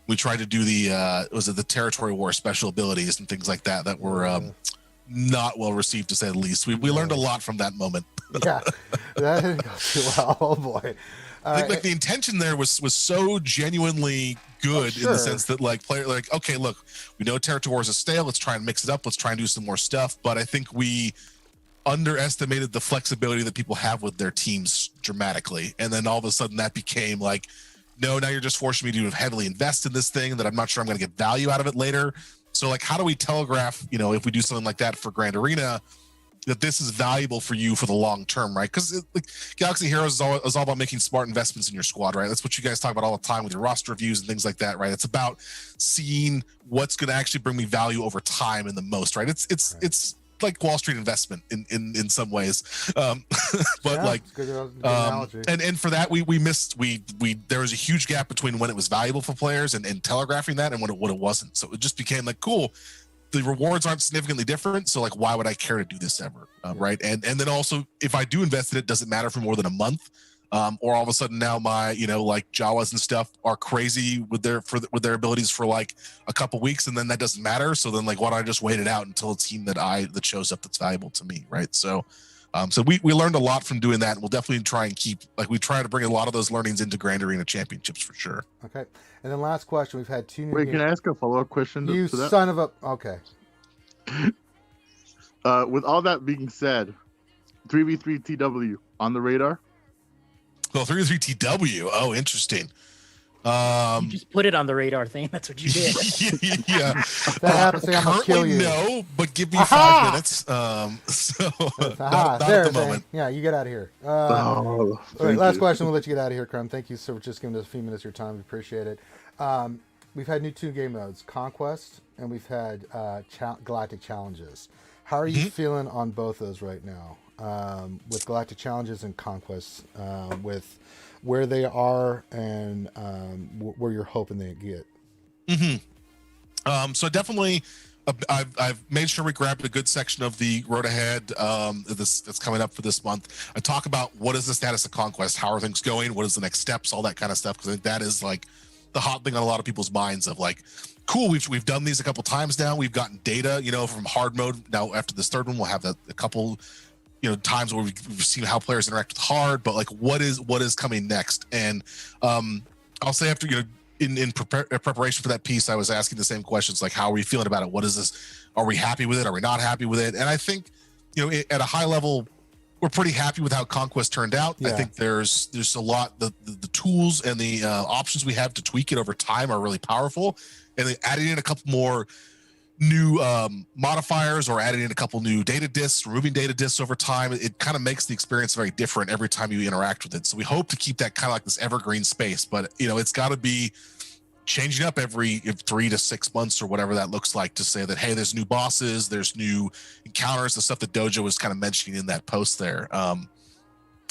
we tried to do the territory war special abilities and things like that were not well received, to say the least. We learned a lot from that moment. Yeah, that didn't go too well. Oh boy. I think like the intention there was so genuinely good in the sense that like okay, look, we know territory wars is stale. Let's try and mix it up. Let's try and do some more stuff. But I think we underestimated the flexibility that people have with their teams dramatically, and then all of a sudden that became like, no, now you're just forcing me to heavily invest in this thing that I'm not sure I'm going to get value out of it later. So like, how do we telegraph, if we do something like that for Grand Arena, that this is valuable for you for the long term, right? Because like Galaxy Heroes is all about making smart investments in your squad, right? That's what you guys talk about all the time with your roster reviews and things like that, right? It's about seeing what's going to actually bring me value over time in the most, right? It's like Wall Street investment in some ways, but Yeah, like it's good analogy. and for that we missed there was a huge gap between when it was valuable for players and telegraphing that and when it wasn't. So it just became like, cool, the rewards aren't significantly different, so like, why would I care to do this ever, right? And then also, if I do invest in it, does it matter for more than a month, or all of a sudden now my like Jawas and stuff are crazy with their abilities for like a couple weeks, and then that doesn't matter. So then like, why don't I just wait it out until a team that shows up that's valuable to me, right? So we learned a lot from doing that, and we'll definitely try and we try to bring a lot of those learnings into Grand Arena Championships for sure. Okay, and then last question, we've had two new Wait, can I ask a follow-up question you to that? son of a okay. With all that being said, 3v3 TW on the radar? Well, 3-3 TW. Oh, interesting. You just put it on the radar thing. That's what you did. Yeah. That happens, I'm gonna kill Currently, you. no, but give me Aha! 5 minutes. So Aha, not there, at the Zane. moment. Yeah, you get out of here. Oh, All right, last question. We'll let you get out of here, Crumb. Thank you for just giving us a few minutes of your time. We appreciate it. We've had new 2 game modes, Conquest, and we've had Galactic Challenges. How are you feeling on both those right now? With Galactic Challenges and Conquest, with where they are and where you're hoping they get. So definitely, I've made sure we grabbed a good section of the road ahead that's coming up for this month. I talk about what is the status of Conquest, how are things going, what is the next steps, all that kind of stuff, because I think that is like the hot thing on a lot of people's minds of like, cool, we've done these a couple times now, we've gotten data, from hard mode. Now after this third one, we'll have a couple times where we've seen how players interact with hard, but like what is coming next. And I'll say after in preparation for that piece, I was asking the same questions, like, how are we feeling about it? What is this? Are we happy with it? Are we not happy with it? And I think at a high level, we're pretty happy with how Conquest turned out. Yeah. I think there's a lot, the tools and the options we have to tweak it over time are really powerful, and then adding in a couple more new modifiers or adding in a couple new data disks, removing data disks over time, it kind of makes the experience very different every time you interact with it. So we hope to keep that kind of like this evergreen space, but it's got to be changing up every 3 to 6 months or whatever that looks like, to say that, hey, there's new bosses, there's new encounters, the stuff that Dojo was kind of mentioning in that post there.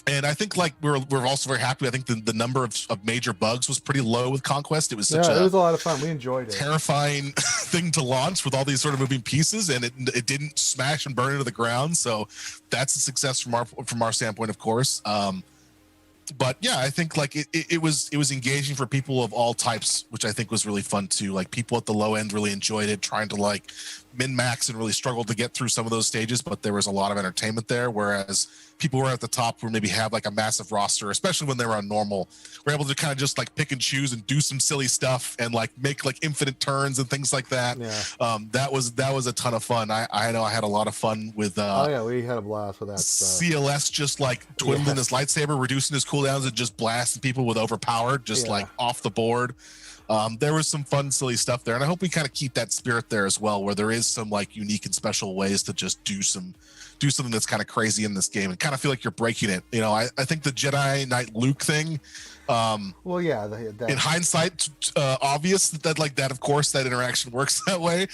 And I think like we're also very happy. I think the number of major bugs was pretty low with Conquest. It was such it was a lot of fun. We enjoyed it. Terrifying thing to launch with all these sort of moving pieces, and it didn't smash and burn into the ground. So that's a success from our standpoint, of course. But yeah, I think like it was engaging for people of all types, which I think was really fun too. Like people at the low end really enjoyed it, trying to like min max and really struggled to get through some of those stages, but there was a lot of entertainment there. Whereas people who are at the top who maybe have like a massive roster, especially when they were on normal, were able to kind of just like pick and choose and do some silly stuff and like make like infinite turns and things like that. Yeah. That was a ton of fun. I know I had a lot of fun with oh yeah, we had a blast with that stuff. CLS just like twiddling his lightsaber, reducing his cooldowns and just blasting people with overpowered, just like off the board. There was some fun, silly stuff there, and I hope we kind of keep that spirit there as well, where there is some like unique and special ways to just do something that's kind of crazy in this game and kind of feel like you're breaking it. You know, I think the Jedi Knight Luke thing. Well, yeah. In hindsight, obvious that like that. Of course, that interaction works that way.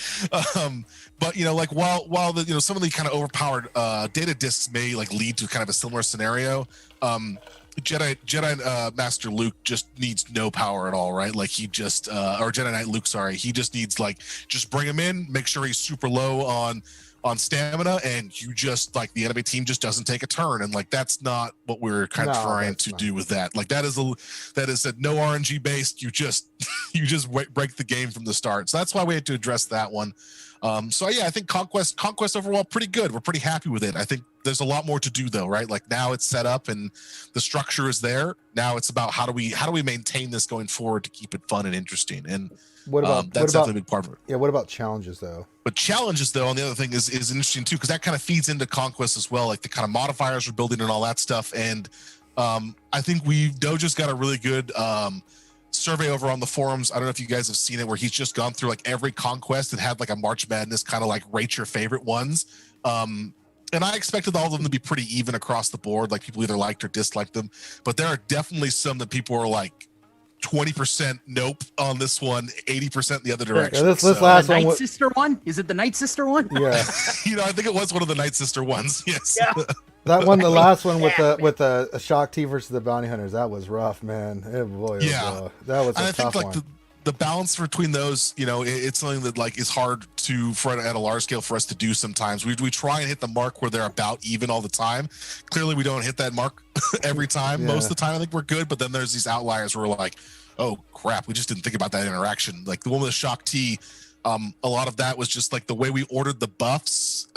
But you know, like while the some of the kind of overpowered data discs may like lead to kind of a similar scenario. Jedi Master Luke just needs no power at all, right? Like he just or Jedi Knight Luke, sorry, he just needs like just bring him in, make sure he's super low on stamina, and you just like the enemy team just doesn't take a turn, and like that's not what we're kind of trying to do with that. Like that is a no RNG based. You just break the game from the start. So that's why we had to address that one. So yeah, I think Conquest overall pretty good. We're pretty happy with it. I think there's a lot more to do though, right? Like now it's set up and the structure is there. Now it's about how do we maintain this going forward to keep it fun and interesting. And that's definitely a big part of it. Yeah. What about challenges though? But challenges though, on the other thing is interesting too, because that kind of feeds into Conquest as well, like the kind of modifiers we're building and all that stuff. And I think Doja's got a really good survey over on the forums. I don't know if you guys have seen it, where he's just gone through like every Conquest and had like a March Madness kind of like rate your favorite ones. And I expected all of them to be pretty even across the board. Like people either liked or disliked them, but there are definitely some that people are like 20% nope on this one, 80% the other direction. Yeah, this last the one. Night Sister one? Is it the Night Sister one? Yeah. I think it was one of the Night Sister ones. Yes. Yeah. That one, the last one with a Shock T versus the Bounty Hunters, that was rough, man. That was a tough one. The balance between those, it's something that like is hard at a large scale for us to do sometimes. We try and hit the mark where they're about even all the time. Clearly we don't hit that mark every time. Most of the time I think we're good, but then there's these outliers where we're like, oh crap, we just didn't think about that interaction. Like the one with the Shock T, a lot of that was just like the way we ordered the buffs,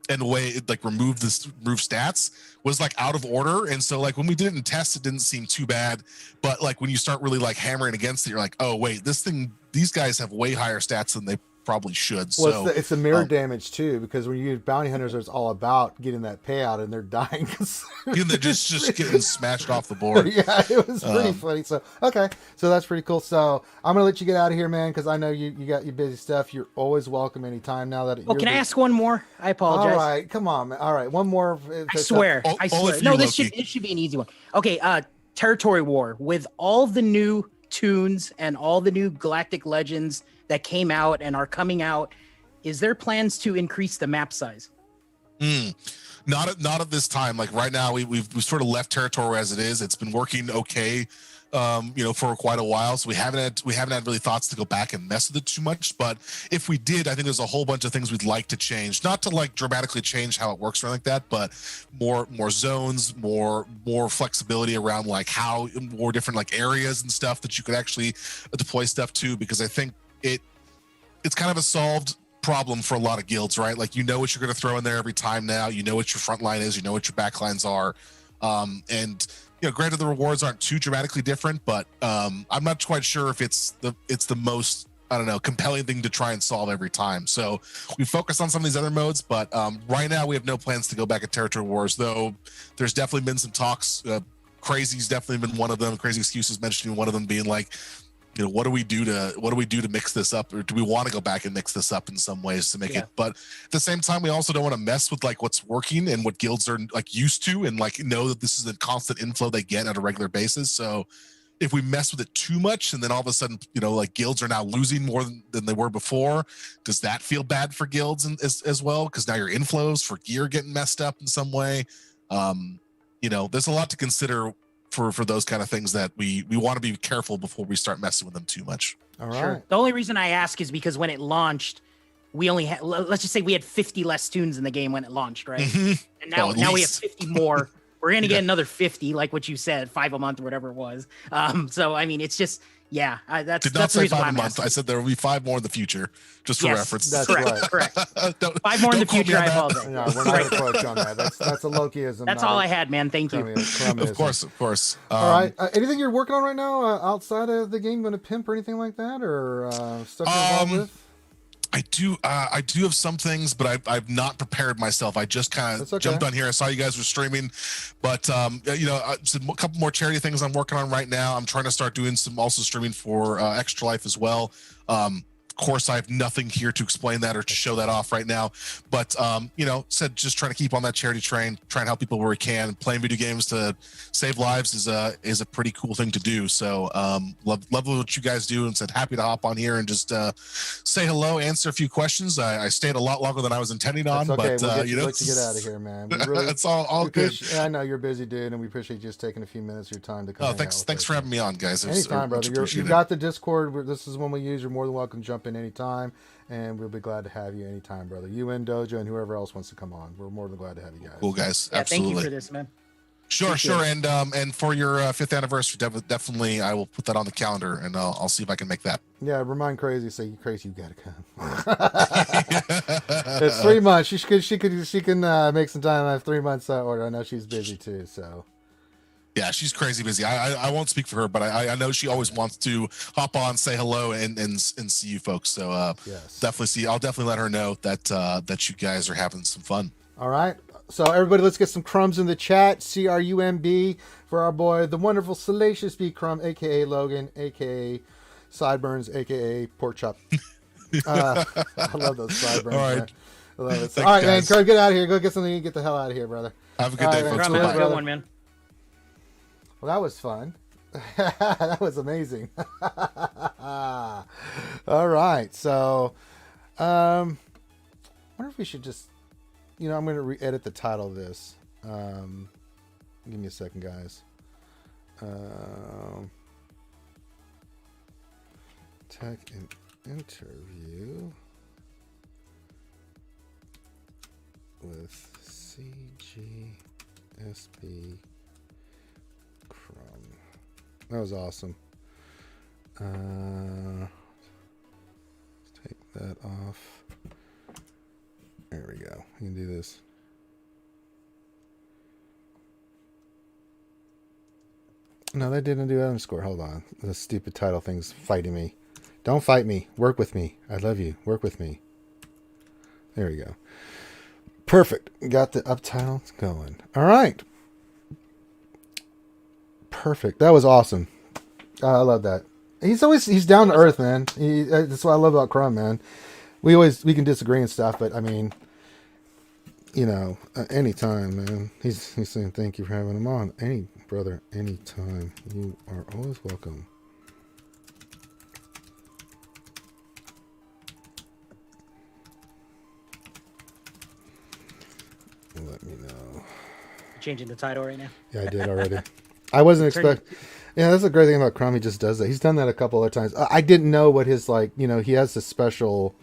and the way it like remove stats was like out of order. And so like when we did it in tests, it didn't seem too bad. But like when you start really like hammering against it, you're like, oh wait, these guys have way higher stats than they probably should. Well, so it's the mirror damage too, because when you use Bounty Hunters, it's all about getting that payout, and they're dying. They're just getting smashed off the board. Yeah, it was pretty funny. So okay, so that's pretty cool. So I'm gonna let you get out of here, man, because I know you got your busy stuff. You're always welcome anytime. Now that can I ask one more? I apologize. All right, come on, man. All right, one more. I swear. No, this should be an easy one. Okay, Territory War, with all the new tunes and all the new Galactic Legends that came out and are coming out, is there plans to increase the map size? Not at this time. Like right now, we've sort of left Territory as it is. It's been working okay, for quite a while. So we haven't had really thoughts to go back and mess with it too much. But if we did, I think there's a whole bunch of things we'd like to change. Not to like dramatically change how it works or anything like that, but more zones, more flexibility around like how more different like areas and stuff that you could actually deploy stuff to. Because I think it's kind of a solved problem for a lot of guilds, right? Like, what you're going to throw in there every time now. You know what your front line is. You know what your back lines are. And granted, the rewards aren't too dramatically different, but I'm not quite sure if it's the most, I don't know, compelling thing to try and solve every time. So we focus on some of these other modes, but right now we have no plans to go back at Territory Wars, though there's definitely been some talks. Crazy's definitely been one of them. Crazy Excuses mentioning one of them being like, what do we do to mix this up, or do we want to go back and mix this up in some ways to make it? But at the same time, we also don't want to mess with like what's working and what guilds are like used to, and like know that this is a constant inflow they get on a regular basis. So if we mess with it too much, and then all of a sudden, like guilds are now losing more than they were before, does that feel bad for guilds as well? Because now your inflows for gear getting messed up in some way. There's a lot to consider for those kind of things that we want to be careful before we start messing with them too much. All right. Sure. The only reason I ask is because when it launched, we only had, let's just say we had 50 less tunes in the game when it launched, right? Mm-hmm. And now we have 50 more. we're gonna get another 50, like what you said, 5 a month or whatever it was. So I mean, it's just that's Did not that's the say reason 5 why a I'm month. asking. I said there will be 5 more in the future, just for Yes, reference. That's correct, right. correct. Don't- 5 more in the don't quote me future. on I that. apologize. No, we're not gonna quote you on that. That's a Lokiism. That's not all a I had, man. Thank you. Crummism. Of course. All right. Anything you're working on right now outside of the game? Going to pimp or anything like that, or stuff you're involved with? I do have some things, but I've not prepared myself. I just kind That's of okay. jumped on here. I saw you guys were streaming, but a couple more charity things I'm working on right now. I'm trying to start doing some also streaming for Extra Life as well. Of course, I have nothing here to explain that or to show that off right now, but just trying to keep on that charity train, trying to help people where we can. Playing video games to save lives is a pretty cool thing to do. So love what you guys do, and said happy to hop on here and just say hello, answer a few questions. I stayed a lot longer than I was intending on, That's okay. but We'll let you get out of here, man. We really, it's all good. I know you're a busy, dude, and we appreciate you just taking a few minutes of your time to come. Oh, thanks for having me on, guys. Anytime, brother. You've got the Discord. This is one we use. You're more than welcome to jump in anytime, and we'll be glad to have you anytime, brother. You and Dojo and whoever else wants to come on. We're more than glad to have you guys. Cool, guys. Yeah, Absolutely. thank you for this, man. Sure. And for your 5th anniversary, definitely I will put that on the calendar, and I'll see if I can make that. Yeah, remind Crazy. Say, Crazy, you gotta come. It's 3 months. She can make some time. I have 3 months order. I know she's busy too, so. Yeah, she's crazy busy. I won't speak for her, but I know she always wants to hop on, say hello, and see you folks. So yes. I'll definitely let her know that you guys are having some fun. All right. So everybody, let's get some crumbs in the chat. CRUMB for our boy, the wonderful Salacious B Crumb, aka Logan, aka Sideburns, aka Pork Chop. I love those sideburns. All right. Man. I love it. Thanks, All right, guys. man. Get out of here. Go get something to eat. Get the hell out of here, brother. Have a good day, All right, folks. man. Have a Bye-bye. good one, man. Well, that was fun. That was amazing. All right. So, I wonder if we should just, I'm going to re-edit the title of this. Give me a second, guys. Tech and interview with CGSB Crumb. That was awesome. Let's take that off. There we go. We can do this. No, that didn't do underscore. Hold on. The stupid title thing's fighting me. Don't fight me. Work with me. I love you. Work with me. There we go. Perfect. Got the up title going. All right. Perfect. That was awesome. I love that. He's down to earth, man. That's what I love about Crumb, man. We can disagree and stuff, but I mean, anytime, man. He's saying thank you for having him on. Brother, anytime. You are always welcome. Let me know. Changing the title right now. Yeah, I did already. I wasn't expecting. Yeah, that's the great thing about Crumb. He just does that. He's done that a couple of times. I didn't know what his he has a special.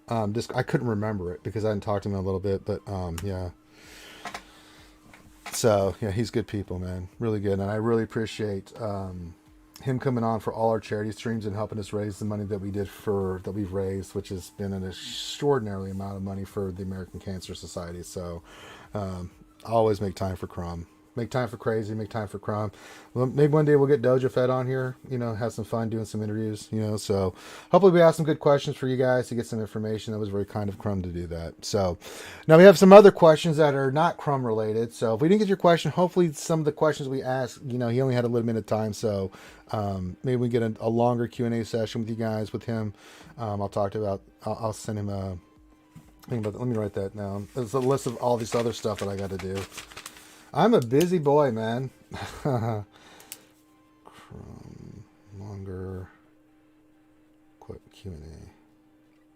I couldn't remember it because I hadn't talked to him in a little bit, but yeah. So yeah, he's good people, man. Really good, and I really appreciate him coming on for all our charity streams and helping us raise the money that we've raised, which has been an extraordinary amount of money for the American Cancer Society. So I always make time for Crumb. Make time for Crazy, make time for Crumb. Well, maybe one day we'll get Doja Fed on here, have some fun doing some interviews, so hopefully we have some good questions for you guys to get some information. That was very kind of Crumb to do that. So now we have some other questions that are not Crumb related. So if we didn't get your question, hopefully some of the questions we asked, he only had a little bit of time. So maybe we get a longer Q&A session with you guys with him. I'll send him let me write that down. There's a list of all this other stuff that I got to do. I'm a busy boy, man. Longer quick Q&A.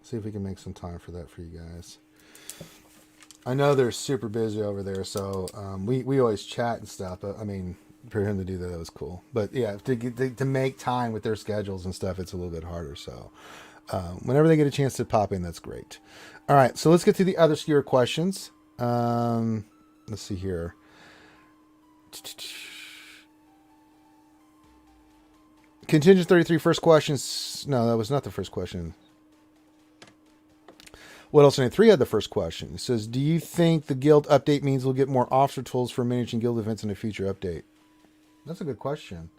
See if we can make some time for that for you guys. I know they're super busy over there, so we always chat and stuff. But I mean, for him to do that was cool. But yeah, to make time with their schedules and stuff, it's a little bit harder. So whenever they get a chance to pop in, that's great. All right, so let's get to the other skewer questions. Let's see here. Contingent 33, first question. No, that was not the first question. What else? 3 had the first question. It says, do you think the guild update means we'll get more officer tools for managing guild events in a future update? That's a good question.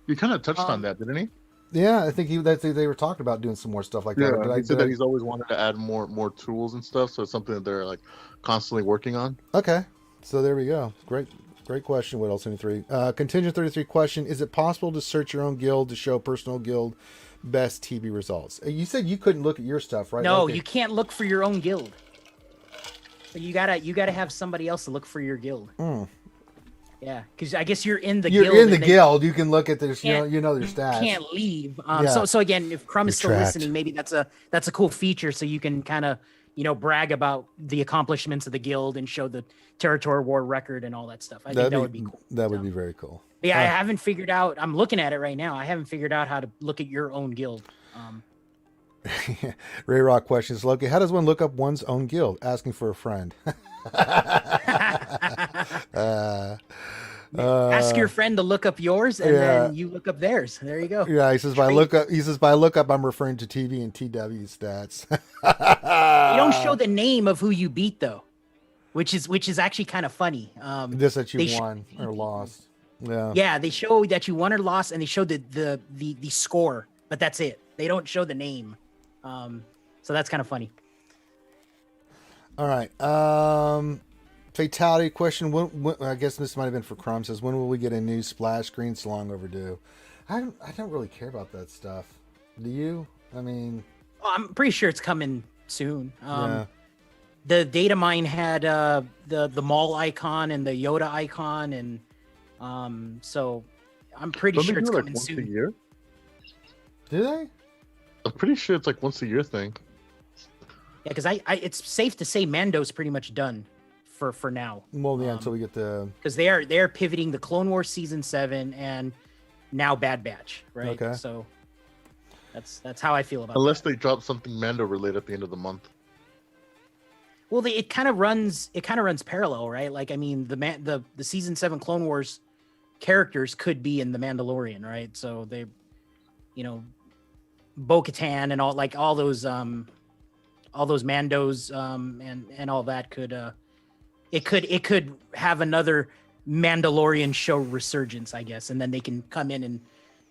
You kind of touched on that, didn't he? Yeah, I think they were talking about doing some more stuff like that. Yeah, he said that he's always wanted to add more tools and stuff, so it's something that they're like constantly working on. Okay, so there we go. Great question. What else? 3 contingent 33 question: is it possible to search your own guild to show personal guild best TB results? You said you couldn't look at your stuff, right? No, you can't look for your own guild. You gotta have somebody else to look for your guild. Yeah, because I guess you're in the guild. You're in the guild. You can look at their, you know their stats. Can't leave. So again, if Crumb is still listening, maybe that's a cool feature, so you can kind of brag about the accomplishments of the guild and show the territory war record and all that stuff. I think that would be cool. That would be very cool. Yeah, I haven't figured out. I'm looking at it right now. I haven't figured out how to look at your own guild. Ray Rock questions, Loki. How does one look up one's own guild? Asking for a friend. Ask your friend to look up yours, and then you look up theirs. There you go. Yeah, he says by lookup, I'm referring to TV and TW stats. You don't show the name of who you beat though, which is actually kind of funny. This that you won or lost. Yeah, they show that you won or lost, and they show the score, but that's it. They don't show the name. So that's kind of funny. All right. Fatality question. When, I guess this might have been for Crumb. Says, when will we get a new splash screen? It's long overdue. I don't really care about that stuff. Do you? I mean, I'm pretty sure it's coming soon. Yeah. The data mine had the mall icon and the Yoda icon, and so I'm pretty sure it's coming soon. Once a year? Do they? Oh, I'm pretty sure it's like once a year thing. Yeah, because it's safe to say Mando's pretty much done for now. Well, yeah, until we get the, because they are pivoting the Clone Wars season 7 and now Bad Batch, right? Okay. So that's how I feel about Unless that. they drop something Mando related at the end of the month. Well, it kind of runs parallel, right? Like, I mean, the season 7 Clone Wars characters could be in the Mandalorian, right? So they, Bo-Katan and all those Mandos and all that could it could have another Mandalorian show resurgence, I guess, and then they can come in and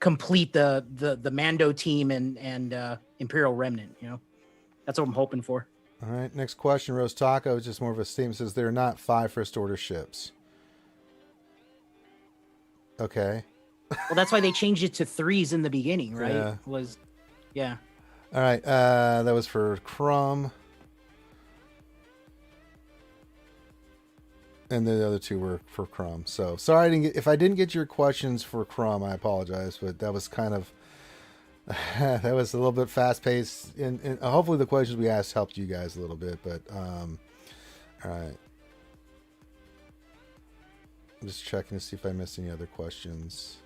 complete the Mando team and Imperial Remnant. That's what I'm hoping for. All right, next question, Rose Taco. It's just more of a statement. It says there are not 5 First Order ships. Okay. Well, that's why they changed it to 3s in the beginning, right? Yeah. All right, that was for Crumb. And then the other 2 were for Crumb. So sorry if I didn't get your questions for Crumb, I apologize, but that was kind of that was a little bit fast paced, and hopefully the questions we asked helped you guys a little bit. But all right, I'm just checking to see if I missed any other questions.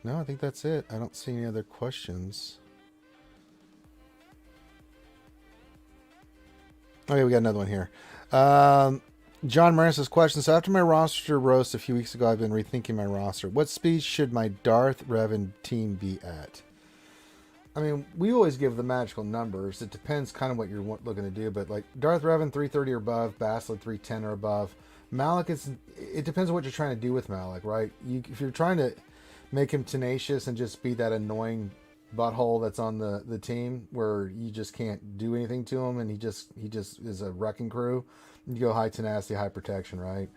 No, I think that's it. I don't see any other questions. Okay, we got another one here. John Morris's question. So after my roster roast a few weeks ago, I've been rethinking my roster. What speed should my Darth Revan team be at? I mean, we always give the magical numbers. It depends kind of what you're looking to do. But like Darth Revan 330 or above, Bastila 310 or above. Malak, it depends on what you're trying to do with Malak, right? If you're trying to make him tenacious and just be that annoying butthole that's on the team where you just can't do anything to him and he just is a wrecking crew, you go high tenacity, high protection, right?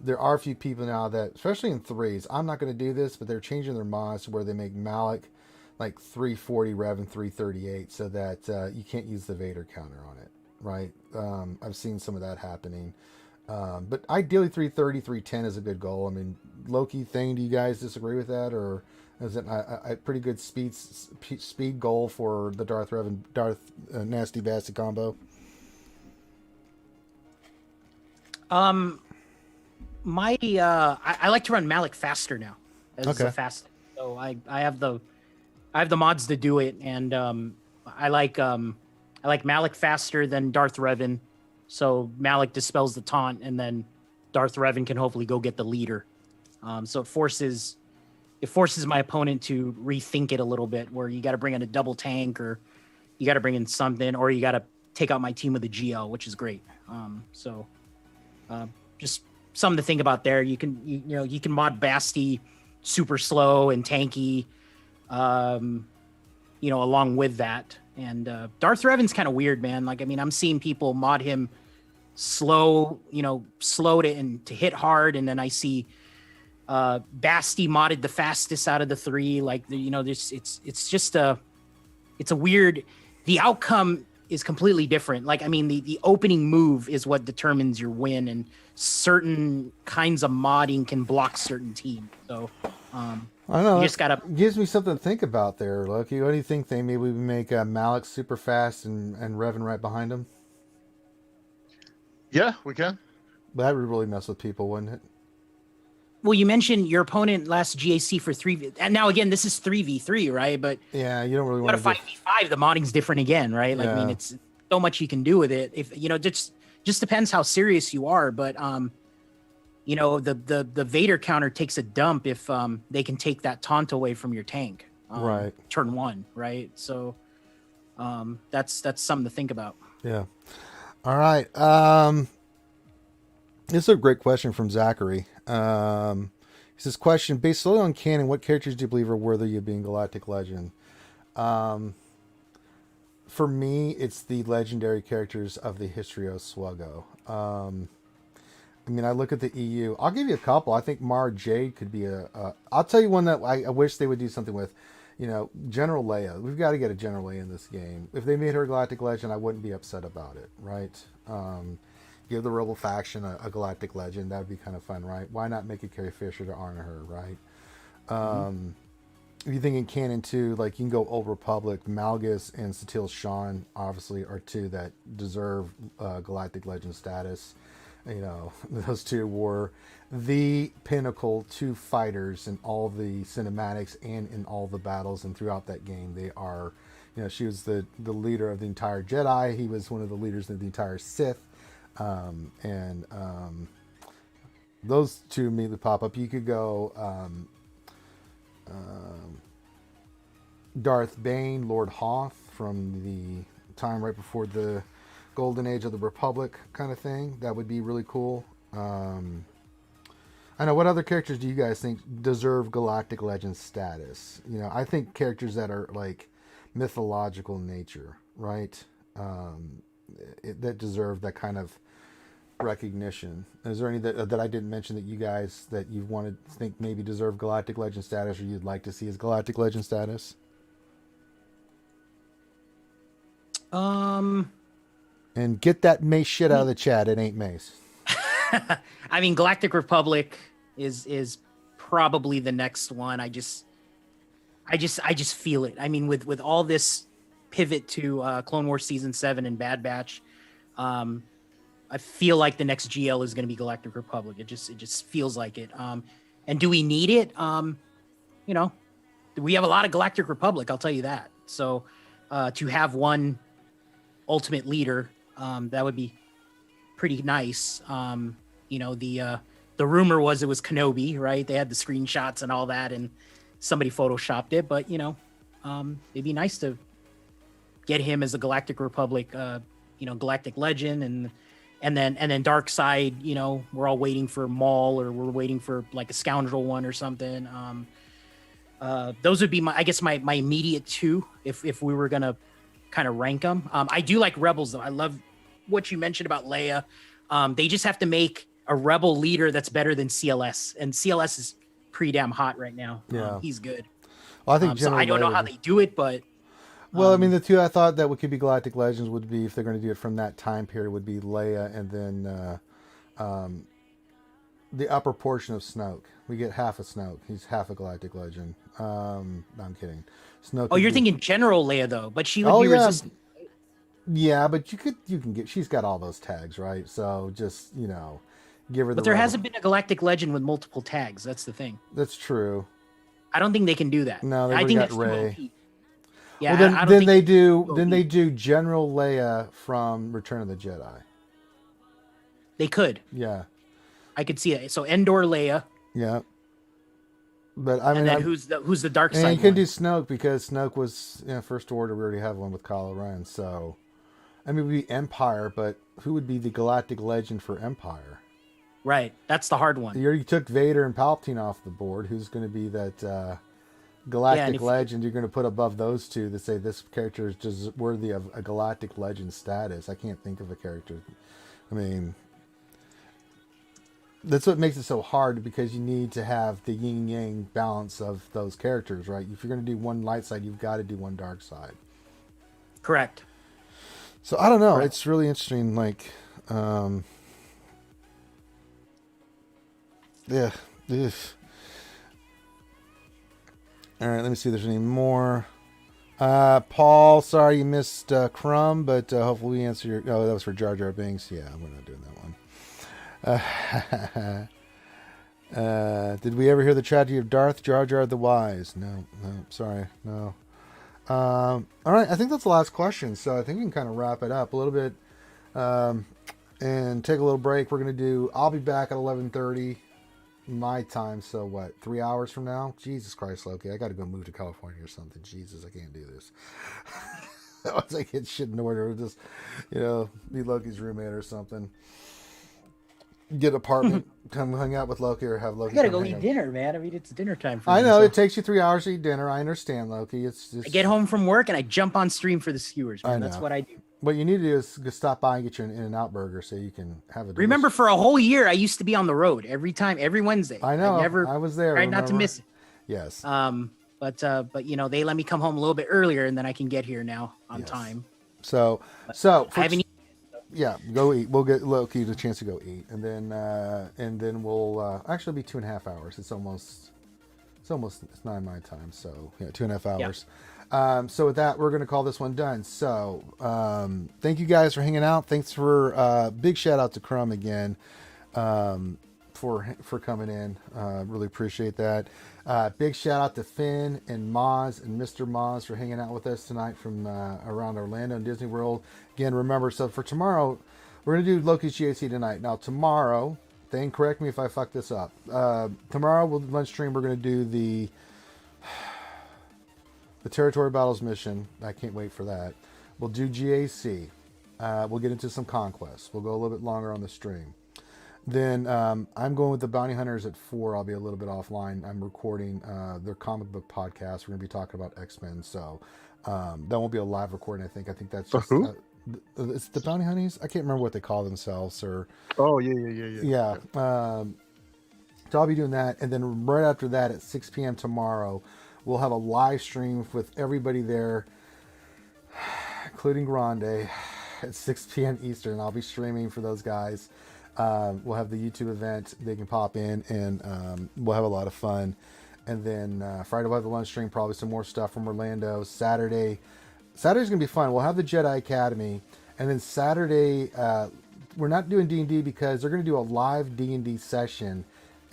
There are a few people now that, especially in 3s, I'm not going to do this, but they're changing their mods to where they make Malak like 340 Revan 338 so that you can't use the Vader counter on it, right? I've seen some of that happening. But ideally 330, 310 is a good goal. I mean, Loki thing, do you guys disagree with that, or is it a pretty good speed goal for the Darth Revan, Nasty Bastard combo? I like to run Malak faster now. Okay. Fast. So I have the mods to do it, and I like Malak faster than Darth Revan. So Malak dispels the taunt, and then Darth Revan can hopefully go get the leader. So it forces my opponent to rethink it a little bit, where you got to bring in a double tank, or you got to bring in something, or you got to take out my team with a GL, which is great. Just something to think about there. You can mod Basti super slow and tanky, along with that. And Darth Revan's kind of weird, man. Like, I mean, I'm seeing people mod him slow to hit hard, and then I see Basti modded the fastest out of the three. Like, it's a weird. The outcome is completely different. Like, I mean, the opening move is what determines your win, and certain kinds of modding can block certain teams. So, I don't know. You just gotta gives me something to think about there, Loki. What do you think? Maybe we make Malik super fast and Revan right behind him. Yeah, we can. That would really mess with people, wouldn't it? Well, you mentioned your opponent last GAC for 3v, and now again this is 3v3, right? But yeah, you don't really want to 5v5. The modding's different again, right? Like, yeah. I mean, it's so much you can do with it. If just depends how serious you are. But the Vader counter takes a dump if they can take that taunt away from your tank, right? Turn one, right? So that's something to think about. Yeah. All right. This is a great question from Zachary. He says, question, based solely on canon, what characters do you believe are worthy of being Galactic Legend? For me, it's the legendary characters of the history of SWGOH. I mean, I look at the EU. I'll give you a couple. I think Mara Jade could be I'll tell you one that I wish they would do something with. General Leia. We've got to get a General Leia in this game. If they made her Galactic Legend, I wouldn't be upset about it, right? Give the Rebel faction a Galactic Legend. That would be kind of fun, right? Why not make it Carrie Fisher to honor her, right? If you think in canon too, like you can go Old Republic, Malgus and Satil Shan obviously are two that deserve Galactic Legend status. Those two were the pinnacle two fighters in all the cinematics and in all the battles and throughout that game. They are, she was the leader of the entire Jedi. He was one of the leaders of the entire Sith. Those two immediately pop up. You could go Darth Bane, Lord Hoth from the time right before the Golden Age of the Republic kind of thing. That would be really cool. I know, what other characters do you guys think deserve Galactic Legend status? I think characters that are like mythological in nature, right? That deserve that kind of recognition. Is there any that I didn't mention that you guys that you wanted to think maybe deserve Galactic Legend status, or you'd like to see as Galactic Legend status? And get that Mace shit out of the chat. It ain't Mace. I mean, Galactic Republic is probably the next one. I just feel it. I mean, with all this pivot to Clone Wars Season 7 and Bad Batch, I feel like the next GL is going to be Galactic Republic. It just feels like it. And do we need it? We have a lot of Galactic Republic, I'll tell you that. So to have one ultimate leader, that would be pretty nice. The rumor was it was Kenobi, right? They had the screenshots and all that, and somebody photoshopped it. But it'd be nice to get him as a Galactic Republic, Galactic Legend, and then Dark Side. We're all waiting for Maul, or we're waiting for like a Scoundrel one or something. Those would be my immediate two if we were gonna kind of rank them. I do like Rebels though. I love what you mentioned about Leia. They just have to make a Rebel leader that's better than CLS, and CLS is pretty damn hot right now. Yeah, he's good. Well, I think so I don't know how they do it, but well, I mean, the two I thought that could be Galactic Legends would be, if they're going to do it from that time period, would be Leia, and then the upper portion of Snoke. We get half a Snoke. He's half a Galactic Legend. No, I'm kidding. Snoke. Oh, you're thinking General Leia though, but she would be resistant. Yeah, but you can get. She's got all those tags, right? So just give her. But there hasn't been a Galactic Legend with multiple tags. That's the thing. That's true. I don't think they can do that. No, I think got that's Rey. Yeah, well, then they do General Leia from Return of the Jedi. They could. Yeah. I could see it. So Endor, Leia, Yeah. But I mean, and then who's the dark and side? you can one? do Snoke because Snoke was First Order. We already have one with Kylo Ren. So, I mean, we'd be Empire, but who would be the galactic legend for Empire? Right, that's the hard one. You already took Vader and Palpatine off the board. Who's going to be that galactic legend you're going to put above those two to say this character is just worthy of a galactic legend status? I can't think of a character. I mean, that's what makes it so hard, because you need to have the yin yang balance of those characters, right? If you're going to do one light side, you've got to do one dark side. Correct. So I don't know. Correct. It's really interesting. Like, yeah. Ugh. All right. Let me see if there's any more. Paul, sorry you missed Crumb, but hopefully we answer your. Oh, that was for Jar Jar Binks. Yeah, we're not doing that one. Did we ever hear the tragedy of Darth Jar Jar the Wise? No, sorry, no. All right, I think that's the last question, so I think we can kind of wrap it up a little bit and take a little break. We're gonna do. I'll be back at 11:30 my time. So what? 3 hours from now? Jesus Christ, Loki! I got to go move to California or something. Jesus, I can't do this. Once I get shit in order, just be Loki's roommate or something. Get an apartment, come hang out with Loki, or have Loki. I gotta go eat dinner, man. I mean, it's dinner time for me. I know it takes you 3 hours to eat dinner. I understand, Loki. It's just I get home from work and I jump on stream for the skewers, man. That's what I do. What you need to do is just stop by and get you an In-N-Out burger so you can have a. Remember, for a whole year, I used to be on the road every Wednesday. I know. I was there. Tried not to miss it. Yes. But they let me come home a little bit earlier, and then I can get here now on time. So I haven't eaten. Yeah, go eat. We'll get Loki a chance to go eat, and then we'll actually be 2.5 hours. It's 9 my time, so 2.5 hours. Yeah. So with that, we're going to call this one done. So thank you guys for hanging out. Thanks for big shout out to Crumb again for coming in. Really appreciate that. Big shout out to Finn and Moz and Mr. Moz for hanging out with us tonight from around Orlando and Disney World. Again, remember, so for tomorrow, we're going to do Loki's GAC tonight. Now, tomorrow, Thane, correct me if I fuck this up. Tomorrow, lunch stream, we're going to do the Territory Battles mission. I can't wait for that. We'll do GAC. We'll get into some Conquest. We'll go a little bit longer on the stream. Then I'm going with the Bounty Hunters at 4. I'll be a little bit offline. I'm recording their comic book podcast. We're going to be talking about X-Men. So that won't be a live recording, I think. I think that's just... it's the Bounty Hunties? I can't remember what they call themselves. Or yeah. So I'll be doing that. And then right after that at 6 p.m. tomorrow, we'll have a live stream with everybody there, including Grande, at 6 p.m. Eastern. I'll be streaming for those guys. We'll have the YouTube event. They can pop in, and we'll have a lot of fun. And then Friday we'll have the lunch stream, probably some more stuff from Orlando. Saturday's gonna be fun. We'll have the Jedi Academy, and then Saturday we're not doing D&D because they're gonna do a live D&D session,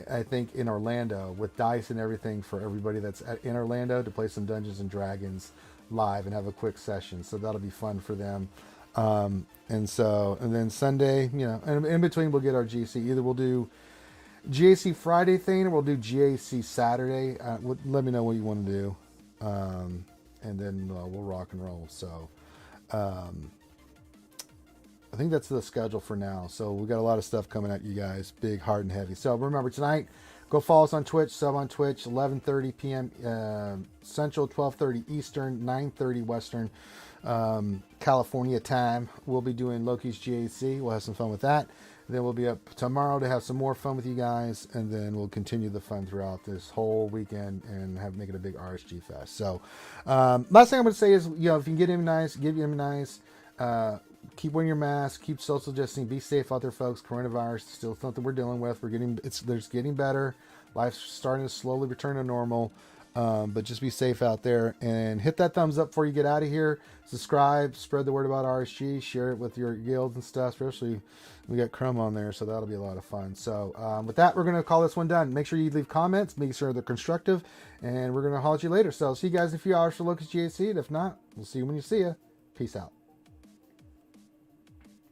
I think, in Orlando with dice and everything for everybody that's in Orlando to play some Dungeons and Dragons live and have a quick session. So that'll be fun for them. And then Sunday, and in between we'll get our GC. Either we'll do GAC Friday thing or we'll do GAC Saturday. Let me know what you want to do. And then we'll rock and roll. So I think that's the schedule for now. So we got a lot of stuff coming at you guys, big, hard, and heavy. So remember, tonight, go follow us on Twitch, sub on Twitch, 11:30 p.m. Central, 12:30 Eastern, 9:30 Western. California time. We'll be doing Loki's GAC. We'll have some fun with that. Then we'll be up tomorrow to have some more fun with you guys, and then we'll continue the fun throughout this whole weekend and make it a big RSG fest. So last thing I'm going to say is, if you can get immunized, get immunized. Keep wearing your mask, keep social distancing, be safe out there, folks. Coronavirus is still something we're dealing with. There's getting better. Life's starting to slowly return to normal. But just be safe out there, and hit that thumbs up before you get out of here. Subscribe, spread the word about RSG, share it with your guilds and stuff. Especially we got Crumb on there, so that'll be a lot of fun. So with that, we're going to call this one done. Make sure you leave comments, make sure they're constructive, and we're going to holler at you later. So see you guys in a few hours for Locust GAC, and if not, we'll see you when you see you. Peace out.